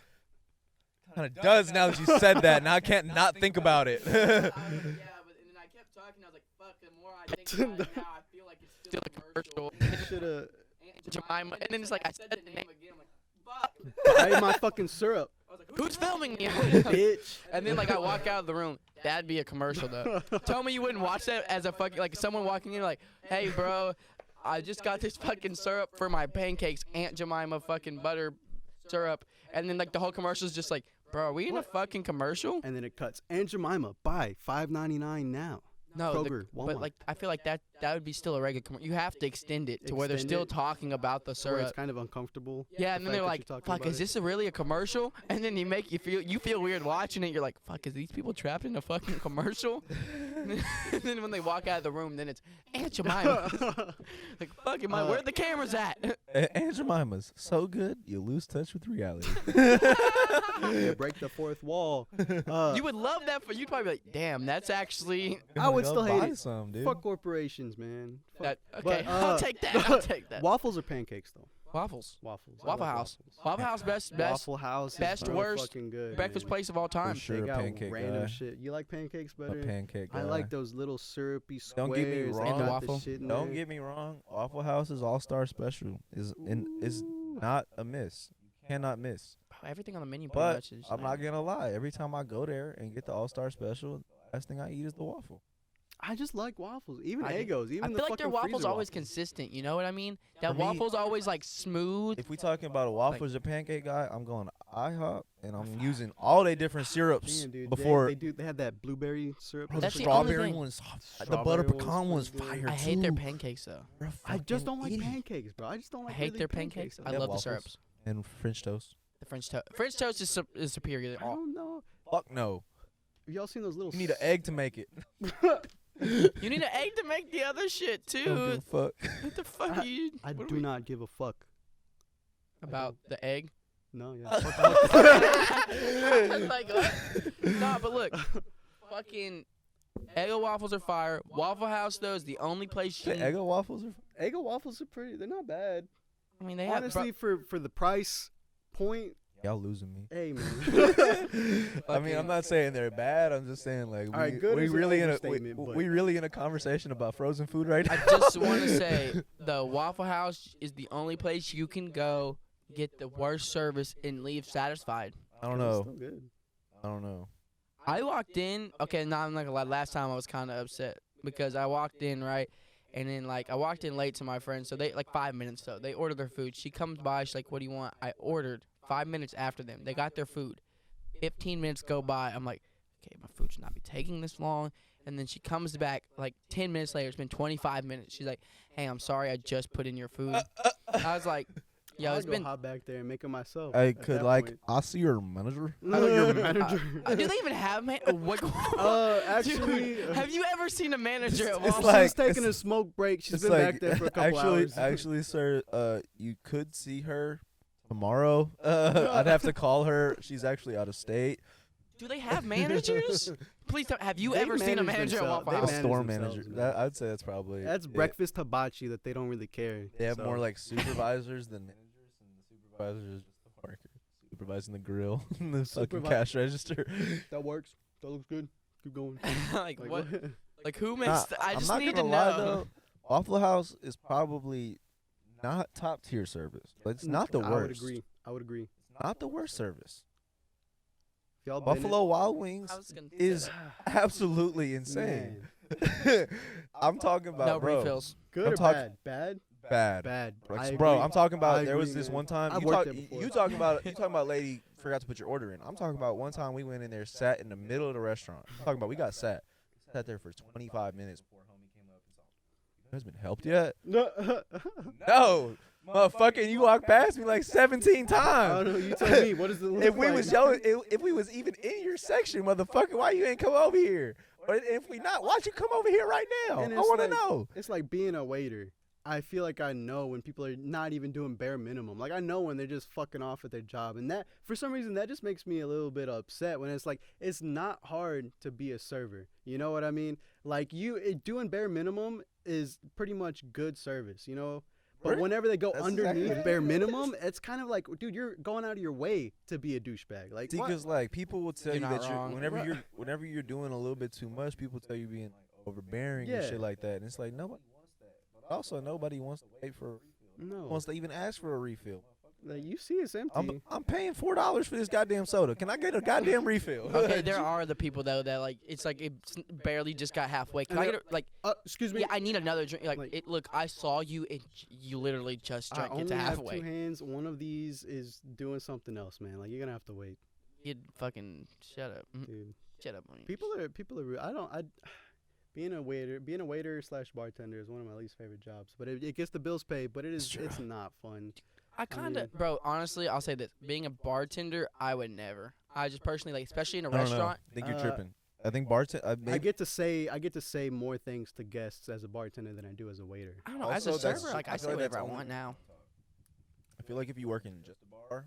kind of does now that you said that. Now I can't not think about it. Yeah, but and then I kept talking. I was like, fuck. The more I think about it now, I feel like it's still a commercial. Shoulda Aunt Jemima, and then it's like I said the name again. I'm like, fuck. buy my fucking syrup, I was like, who's filming me? bitch. And then like I walk out of the room. That'd be a commercial though. Tell me you wouldn't watch that as a fucking like someone walking in like, hey bro, I just got this fucking syrup for my pancakes, Aunt Jemima fucking butter syrup, and then like the whole commercial is just like, bro, are we in a fucking commercial? And then it cuts. Aunt Jemima, buy $5.99 now. No, Kroger, but Walmart. like I feel like that would be still a regular commercial. You have to extend it to where they're Extend still it talking about the Where it's syrup. kind of uncomfortable. Yeah, the and then fact they're that like, you're talking "Fuck, about is it. this really a commercial?" And then you feel weird watching it. You're like, "Fuck, is these people trapped in a fucking commercial?" And then when they walk out of the room, then it's Aunt Jemima. Like, fuck, where the cameras at? Aunt Jemima's so good, you lose touch with reality. Yeah, break the fourth wall. You would love that. You'd probably be like, "Damn, that's actually I would Go still hate buy it. some, dude. Fuck corporations, man. Fuck. that." But, Okay, I'll take that. I'll take that. Waffles or pancakes though? Waffles. Waffles. I Waffle love House. waffles. Waffle House, best Waffle House best, is so worst fucking good. breakfast man. place of all time. For sure, They a got pancake random guy. shit. You like pancakes A better? pancake guy. I like those little syrupy squares. Don't get me that wrong. got the Waffle. shit in Don't there. get me wrong. Waffle House's All-Star Special is not a miss. You cannot miss. Everything on the menu, pretty But much is I'm not gonna lie. Every time I go there and get the All-Star Special, the last thing I eat is the waffle. I just like waffles. Even I do- Eggos. Even I the feel like their fucking waffles freezer always waffles. consistent. You know what I mean? That For me- waffle's always like smooth. If we talking about a waffles or pancake guy, I'm going to IHOP and I'm using all they different syrups Damn, dude. before. They had that blueberry syrup. Bro, That's the the only strawberry thing. one's the Strawberry butter one's pecan one's pretty good. fire I hate their too. pancakes though. You're a I just don't fucking like idiot. pancakes, bro. I just don't like. I hate really their pancakes. I They have love the waffles syrups. and French toast. The French toast. French toast is superior. I don't know. Fuck no. Have y'all seen those little? You need an egg to make it. You need an egg to make the other shit Don't too. give a fuck. What the fuck are you? I what are do we- not give a fuck about the egg. No, yeah. I was like, what? Nah, but look, fucking Eggo waffles are fire. Waffle House though is the only place you. The Eggo waffles are. Eggo waffles are pretty. They're not bad. I mean, they have. Honestly, for the price point, Y'all losing me. hey man. I mean, I'm not saying they're bad. I'm just saying like All right, good we is an really in a overstatement, but- we really in a conversation about frozen food right now. I just want to say the Waffle House is the only place you can go get the worst service and leave satisfied. I don't It's know. still good. I don't know. I walked in. Okay, now I'm not gonna lie. Last time I was kind of upset because I walked in right, and then like I walked in late to my friend, so they like 5 minutes. So they ordered their food. She comes by. She's like, "What do you want?" I ordered 5 minutes after them. They got their food. 15 minutes go by. I'm like, okay, my food should not be taking this long. And then she comes back like 10 minutes later. It's been 25 minutes. She's like, "Hey, I'm sorry. I just put in your food." I was like, "Yo, I'll it's go been." hop back there and make it myself. I at could that like point. I see your manager. No, your manager. Do they even have what? Actually, Dude, have you ever seen a manager at It's Waffle like- she's taking a it's- smoke break. She's It's been like back there for a couple actually, hours. actually, sir, you could see her tomorrow. I'd have to call her. She's actually out of state. Do they have managers? Please tell. Have you They ever seen a manage manager at themselves. Waffle They A House? manage store themselves, manager. man. That, I'd say that's probably That's it. breakfast hibachi that they don't really care. They have so. more like supervisors than managers, and the supervisor is just the worker supervising the grill, and the fucking Supervi- cash register. That works. That looks good. Keep going. like what? Like who makes? Nah, I just I'm not need to gonna know. lie, though. Waffle House is probably not top tier service, but it's not the worst. I would agree. I would agree. It's not the worst service. If y'all been Buffalo Wild Wings I was gonna is say absolutely in- insane. Man. I'm talking about no bro, refills. Good I'm or talk- bad? Bad. bad. Bad. Bro, I bro, agree. I'm talking about I there was agree, this man. one time I've you worked talk, there before. you talking about lady forgot to put your order in. I'm talking about one time we went in there, sat in the middle of the restaurant. I'm talking about we got sat there for 25 minutes before homie came up and saw. You guys been helped yet? No. No, Motherfucker, you walk past me like 17 I times. don't know. You tell me. What does it look If we like? was if we was even in your section, motherfucker, why you ain't come over here? Or if we not, why don't you come over here right now? And I it's want to like- know. It's like being a waiter. I feel like I know when people are not even doing bare minimum. Like I know when they're just fucking off at their job, and that for some reason that just makes me a little bit upset. When it's like it's not hard to be a server. You know what I mean? Like doing bare minimum is pretty much good service. You know. But Right. whenever they go That's underneath exactly what it bare is. minimum, it's kind of like, dude, you're going out of your way to be a douchebag. Like, See, what? because like people will tell You're you not that wrong. whenever you're doing a little bit too much, people tell you being like overbearing and Yeah. shit like that. And it's like nobody wants that. But also nobody wants to wait for a refill. No, Wants to even ask for a refill. like, you see it's empty. I'm paying $4 for this goddamn soda. Can I get a goddamn refill? Okay, there are the people though that like it's like it barely just got halfway. Can I get like? Excuse me. Yeah, I need another drink. Like, Like- look, I saw you and you literally just I drank it only to have two halfway. hands. One of these is doing something else, man. Like you're gonna have to wait, You fucking shut up. dude. Shut up, Monique. People are. Being a waiter slash bartender is one of my least favorite jobs. But it gets the bills paid. But It's true. it's not fun. I kind mean- of, bro. Honestly, I'll say this: being a bartender, I would never. I just personally like, especially in a I don't know. restaurant. I think you're Uh, tripping. I think bartender. I get to say more things to guests as a bartender than I do as a waiter. I don't know. As a Also, that's server, like I I feel say like whatever that's I only- want now. I feel like if you work in just a bar,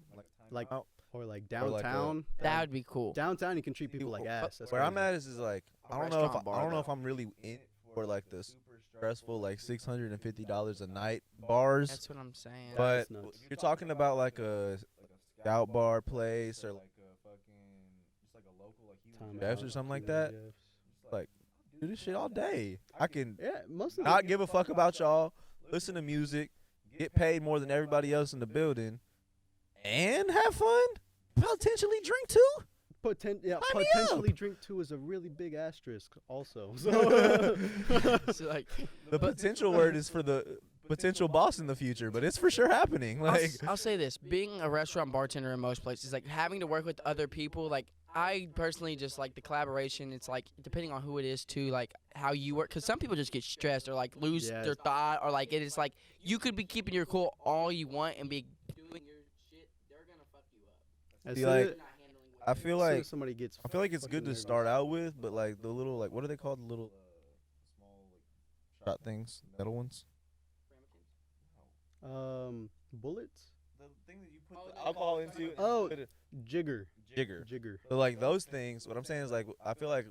Like out, or like Or like a- downtown. That would be cool. Downtown, you can treat people like ass. That's where I'm crazy. at is like A I don't know if restaurant bar, I don't know though. if I'm really in for like the super stressful like $650 a night bars. That's what I'm saying. But That's nuts. you're talking about like a scout bar place or like a fucking just like a local like Time Jeffs out, or something like Cuban that. Jeffs. Like do this shit all day. I can Yeah, most of not give a fuck about y'all. Listen to music, get paid more than everybody else in the building, and have fun. Potentially drink too. Sign me potentially up. drink two is a really big asterisk. Also, So, like, The potential word is for the potential boss in the future, but it's for sure happening. Like I'll say this: being a restaurant bartender in most places, like having to work with other people, like I personally just like the collaboration. It's like depending on who it is too, like how you work. Because some people just get stressed or like lose Yes. their thought, or like it is like you could be keeping your cool all you want and be doing your shit. They're gonna fuck you up. as See, soon like, as- I feel as soon like as somebody gets. I feel like it's good to fucking start out with, but like the little like what are they called? The little small like shot things, metal ones. Bullets. The thing that you put the alcohol into. and Oh. put it- Jigger. jigger. Jigger. So like those things. What I'm saying is like I feel like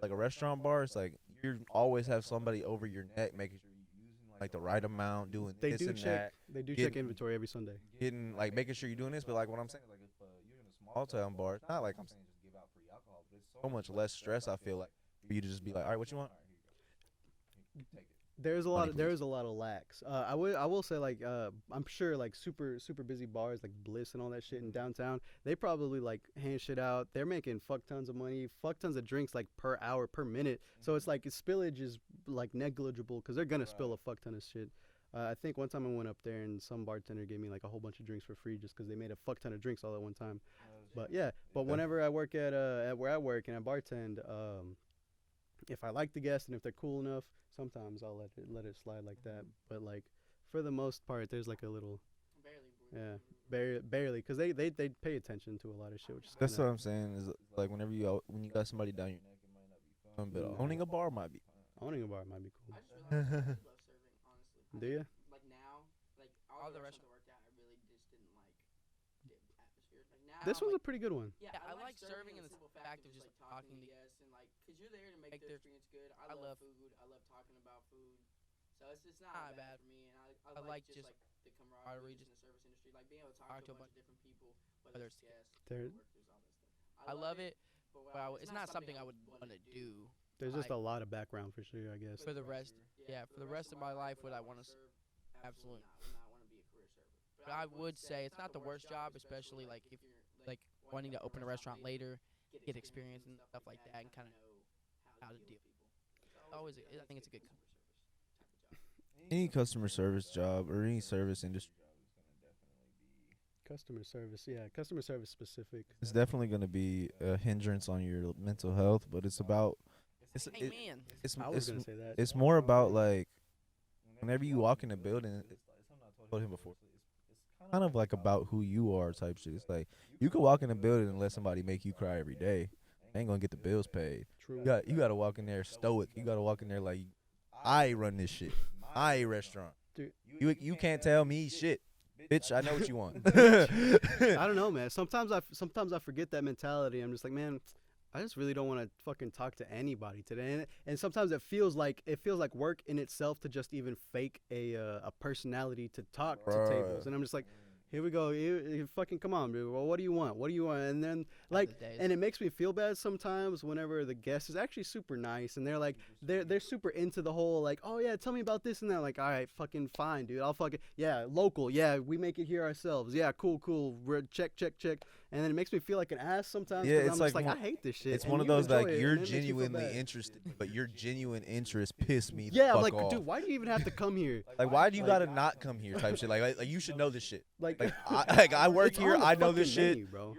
a restaurant bar. It's like you always have somebody over your neck making sure you're using like the right amount, doing They this do and check. that, They do Get- check inventory every Sunday. getting like making sure you're doing this. But like what I'm saying is like if you're in a small town bar, it's not like I'm saying just give out free alcohol, but it's so much less stress. I feel like for you to just be like, all right, what you want? All right, here you go. Take it. There's a Money, lot. There please. is a lot of lacks. I will say like I'm sure like super busy bars like Bliss and all that shit in downtown. They probably like hand shit out. They're making fuck tons of money, fuck tons of drinks like per hour per minute. So it's like spillage is like negligible because they're gonna spill a fuck ton of shit. I think one time I went up there and some bartender gave me like a whole bunch of drinks for free just because they made a fuck ton of drinks all at one time. But yeah, but Yeah. whenever I work at where I work and I bartend, if I like the guest and if they're cool enough, sometimes I'll let it slide like that. But like for the most part, there's like a little barely because they pay attention to a lot of shit. Which is That's what kinda, I'm saying is like whenever when you got somebody down your neck, it might not be fun, but Yeah. owning a bar might be owning a bar might be cool. love serving, honestly. Do you? Like now, like all the restaurants I worked at, I really just didn't like the atmosphere. Like now, This I'm one's like, a pretty good one. yeah, I like serving in the simple fact of just like talking to guests and like, cause you're there to make their experience good. I love food. I love talking about food. So it's not bad for me, and I like just like the camaraderie just in the service industry, like being able to talk to a bunch of different people, whether it's guests, There- workers, all that stuff. I love it, but it's not something I would want to do There's just Like- a lot of background for sure, I guess. for the rest. Yeah, for the rest of my life, would I want to serve? Absolutely not want to be a career server. But I would say it's not the worst job, especially like if you're like wanting to open a restaurant later, get experience and stuff like that, and kind of know how to deal with people. Always, I think it's a good customer service type of job. any customer service job or any service industry job is going to definitely be Customer service, yeah, customer service specific. it's definitely going to be a hindrance on your mental health, but it's about it's Hey man, it's I was gonna say that. it's more about like whenever you walk in a building, told him before. It's kind of like about who you are type shit. It's like you could walk in a building and let somebody make you cry every day. They ain't gonna get the bills paid. True. You got to walk in there stoic. You got to walk in there like I run this shit. My restaurant. Dude. You can't tell me shit. Bitch, I know what you want. I don't know, man. Sometimes I forget that mentality. I'm just like, man, I just really don't want to fucking talk to anybody today. And sometimes it feels like work in itself to just even fake a personality to talk to tables. And I'm just like, here we go. You fucking come on, dude. Well, what do you want? What do you want? And then and it makes me feel bad sometimes whenever the guest is actually super nice and they're like they're super into the whole like, oh yeah, tell me about this and that. Like, all right, fucking fine, dude. I'll fucking local. Yeah, we make it here ourselves. Yeah, cool. We're check. And then it makes me feel like an ass sometimes. Yeah, I'm it's just like I hate this shit. It's and one of you those enjoy like it, you're and it makes me feel genuinely bad. interested, but your genuine interest piss me. Yeah, the I'm fuck like, off. dude, why do you even have to come here? Like, why do you gotta not come here? Type shit. Like you should know this shit. Like I work it's here. on the I know this fucking shit. menu, bro.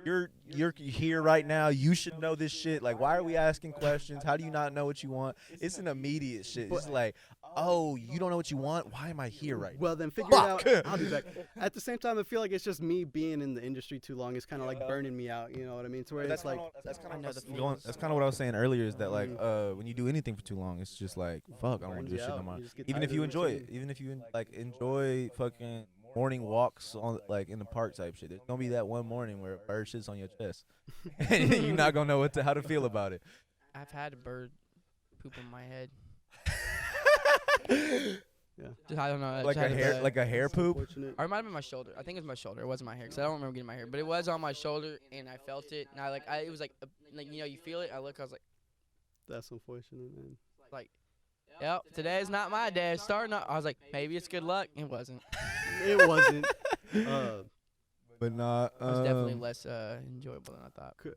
You're here right now. You should know this shit. Like, why are we asking questions? How do you not know what you want? It's an immediate shit. It's like, oh, you don't know what you want? Why am I here right now? Well, then figure Fuck. it out. I'll be back. At the same time, I feel like it's just me being in the industry too long. It's kind of like burning me out. You know what I mean? To where it's like, that's kind I know the of what I was saying earlier. Is that like when you do anything for too long, it's just like fuck. I don't want to do burns this you shit no out. more. You just get Even tired if of you the enjoy it, routine. even if you like enjoy fucking morning walks on like in the park type shit. There's gonna be that one morning where a bird shits on your chest, and you're not gonna know how to feel about it. I've had a bird poop on my head. Yeah. Just, I don't know. I Like just a had hair, bad- like a hair poop. Unfortunate. Or it might have been my shoulder. I think it was my shoulder. It wasn't my hair because I don't remember getting my hair, but it was on my shoulder and I felt it. And it was like you feel it. I look. I was like, That's unfortunate, man. yep, today's not my day. It's starting up. I was like, maybe it's good luck. It wasn't. It wasn't. But not. It was definitely less enjoyable than I thought. Could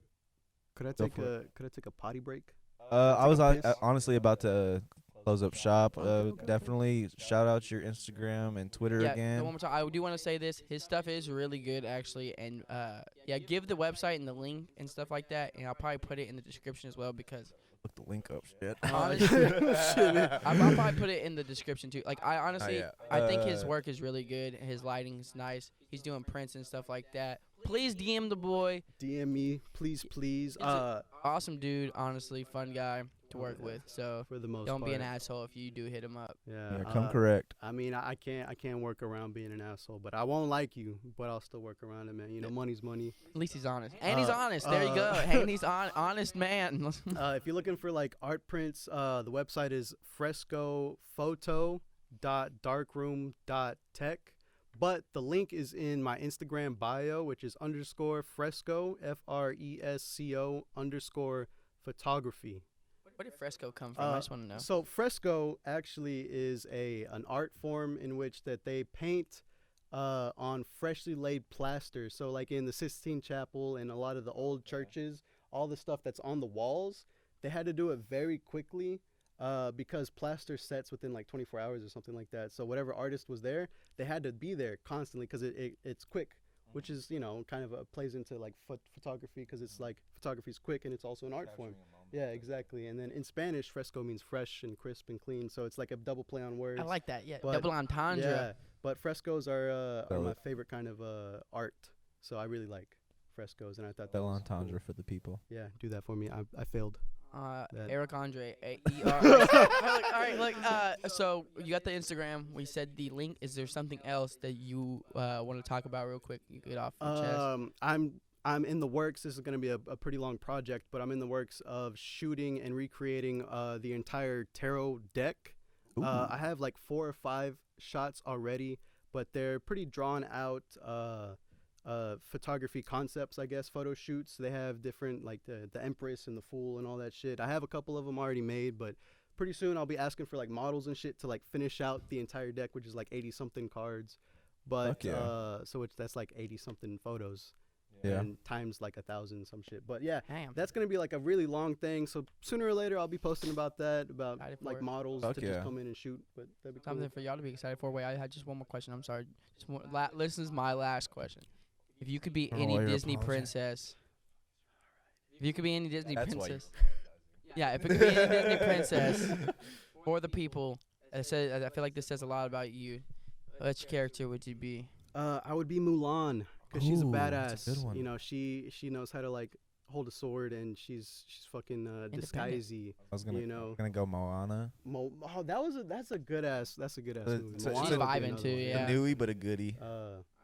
I Go take for a potty break? I was take a piss? honestly about to close up shop. Definitely shout out your Instagram and Twitter Yeah, again. one more time. I do want to say this. His stuff is really good, actually. And, give the website and the link and stuff like that. And I'll probably put it in the description as well because Look the link up, shit. honestly, I'll probably put it in the description too. Like, I honestly, yeah. I think his work is really good. His lighting's nice. He's doing prints and stuff like that. Please DM the boy. DM me, please. Awesome dude, honestly, fun guy to work with. So For the most don't part. be an asshole if you do hit him up. Yeah. Come correct. I mean, I can't work around being an asshole, but I won't like you, but I'll still work around it, man. You know, money's money. At least he's honest. And he's honest. There you go. And he's honest man. If you're looking for like art prints, the website is frescophoto.darkroom.tech. But the link is in my Instagram bio, which is _fresco, FRESCO _photography. Where did fresco come from? I just want to know. So fresco actually is an art form in which that they paint on freshly laid plaster. So like in the Sistine Chapel and a lot of the old churches, all the stuff that's on the walls, they had to do it very quickly because plaster sets within like 24 hours or something like that. So whatever artist was there, they had to be there constantly because it's quick, which is, you know, kind of plays into like photography because it's like photography is quick and it's also an art form. Yeah, exactly. And then in Spanish, fresco means fresh and crisp and clean. So it's like a double play on words. I like that. Yeah. But- Double entendre. Yeah, but frescoes are my Double- favorite kind of art. So I really like frescoes, and I thought that Bel was entendre cool. for the people. Yeah, do that for me. I failed. That- Eric Andre. ER. All right, look. So you got the Instagram. We said the link. Is there something else that you want to talk about real quick? You get off your chest. I'm in the works. This is going to be a pretty long project, but I'm in the works of shooting and recreating the entire tarot deck. I have like 4 or 5 shots already, but they're pretty drawn out photography concepts, I guess, photo shoots. They have different, like the Empress and the Fool and all that shit. I have a couple of them already made, but pretty soon I'll be asking for like models and shit to like finish out the entire deck, which is like 80 something cards. But Fuck yeah. so that's like 80 something photos. Yeah. And times like 1,000 some shit. But yeah, Damn. that's gonna be like a really long thing. So sooner or later I'll be posting about that, about Excited for like it. models Fuck to yeah. just come in and shoot. But that'd be cool. Something for y'all to be excited for. Wait, I had just one more question. I'm sorry. Just one, this is my last question. If you could be I don't know any why you're Disney apologizing. princess, if you could be any Disney That's why you- princess, yeah, if it could be any Disney princess for the people, I feel like this says a lot about you. Which character would you be? I would be Mulan because she's a Ooh, that's a badass. good one. You know, she knows how to like hold a sword, and she's fucking disguisey. I was You know, gonna go Moana. Oh, that's a good ass movie. It's a- Moana she's would be vibing another too, one. yeah. A newie but a goodie.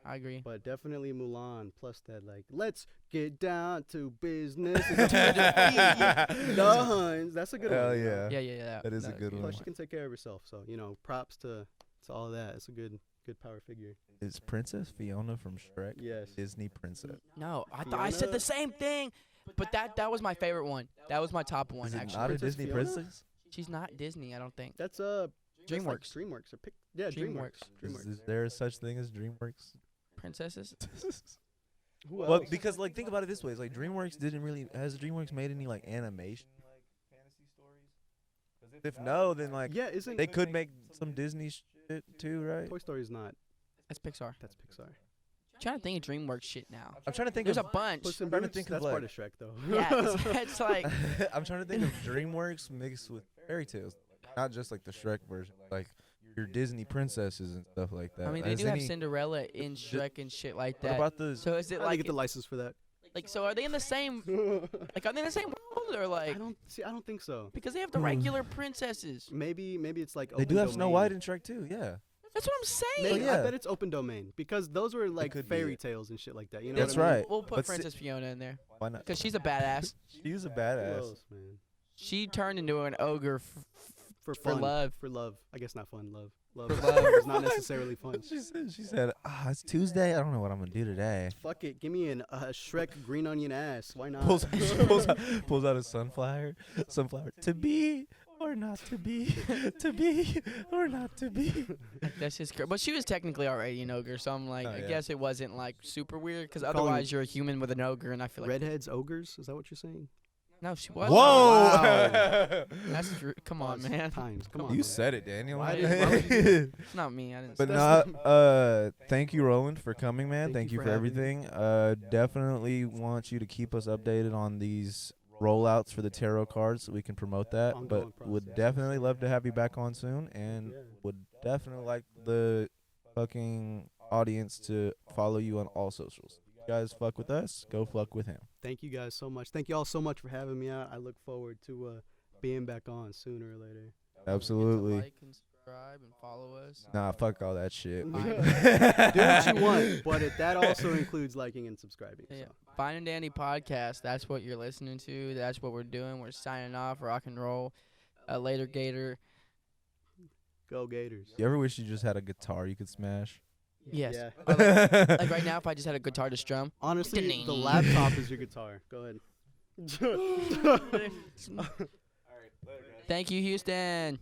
I agree. But definitely Mulan. Plus that like, let's get down to business. The Huns. That's a good Hell one. you yeah. know. Yeah. That is a good one. Plus she can take care of herself. So you know, props to all that. It's a good power figure. Is Princess Fiona from Shrek? Yes. Disney princess. No, I thought I said the same thing, but that was my favorite one. That was my top one Is it actually. not a Princess Disney Fiona? princess? She's not Disney, I don't think. That's DreamWorks. DreamWorks. Yeah, DreamWorks. Is there such thing as DreamWorks? Princesses? Who Well, else? because like think about it this way, it's like DreamWorks didn't really has DreamWorks made any like animation like fantasy stories? If no, then like Yeah, isn't they could make some Disney shit too, right? Toy Story's not. That's Pixar. That's Pixar. I'm trying to think of DreamWorks shit now. I'm trying to think There's a of bunch. Puss in trying to Boots, think of, that's like- part of Shrek though. Yeah, it's like I'm trying to think of DreamWorks mixed with fairy tales, not just like the Shrek version, like your Disney princesses and stuff like that. I mean they Has do have any- Cinderella in Shrek and shit like What that. about the? So is it How do they like get the license for that? like so are they in the same like are they in the same world or I like don't think so. because they have the regular princesses. Maybe it's like They open do have domain. Snow White and Shrek too. Yeah, That's what I'm saying. Maybe, yeah. I bet it's open domain because those were like could be fairy it. tales and shit like that. You know That's what I mean? right. We'll put But Princess Fiona in there why not? because she's a badass. She was a Who badass. else, man? She turned into an ogre For for fun. love. For love. I guess not fun. Love. Love For love. is not necessarily fun. She said, it's Tuesday. I don't know what I'm gonna do today. Fuck it. Give me a Shrek green onion ass. Why not? Pulls out a sunflower. To be or not to be. To be or not to be. That's just but she was technically already an ogre, so I'm like, Oh, I yeah. guess it wasn't like super weird because Calling otherwise you're a human with an ogre, and I feel like Redheads, ogres. Is that what you're saying? no, she was. Whoa! That's true. Come on, Pause. man. Times. Come on. You man. said it, Daniel. Why would you do It's not me. I didn't. But say not. Thank you, Roland, for coming, man. Thank Thank you you for for having me. everything. Definitely want you to keep us updated on these rollouts for the tarot cards so we can promote that. Ongoing But would process. definitely love to have you back on soon, and Yeah. would definitely like the fucking audience to follow you on all socials. You guys fuck with us, go fuck with him. Thank you guys so much. Thank you all so much for having me out. I look forward to being back on sooner or later. Absolutely. Like and subscribe and follow us. Nah, fuck all that shit. Do what you want, but that also includes liking and subscribing. Yeah. So. Fine and Dandy podcast. That's what you're listening to. That's what we're doing. We're signing off. Rock and roll. Later, Gator. Go Gators. You ever wish you just had a guitar you could smash? Yes. Yeah. Like right now, if I just had a guitar to strum. Honestly, the laptop is your guitar. Go ahead. Thank you, Houston.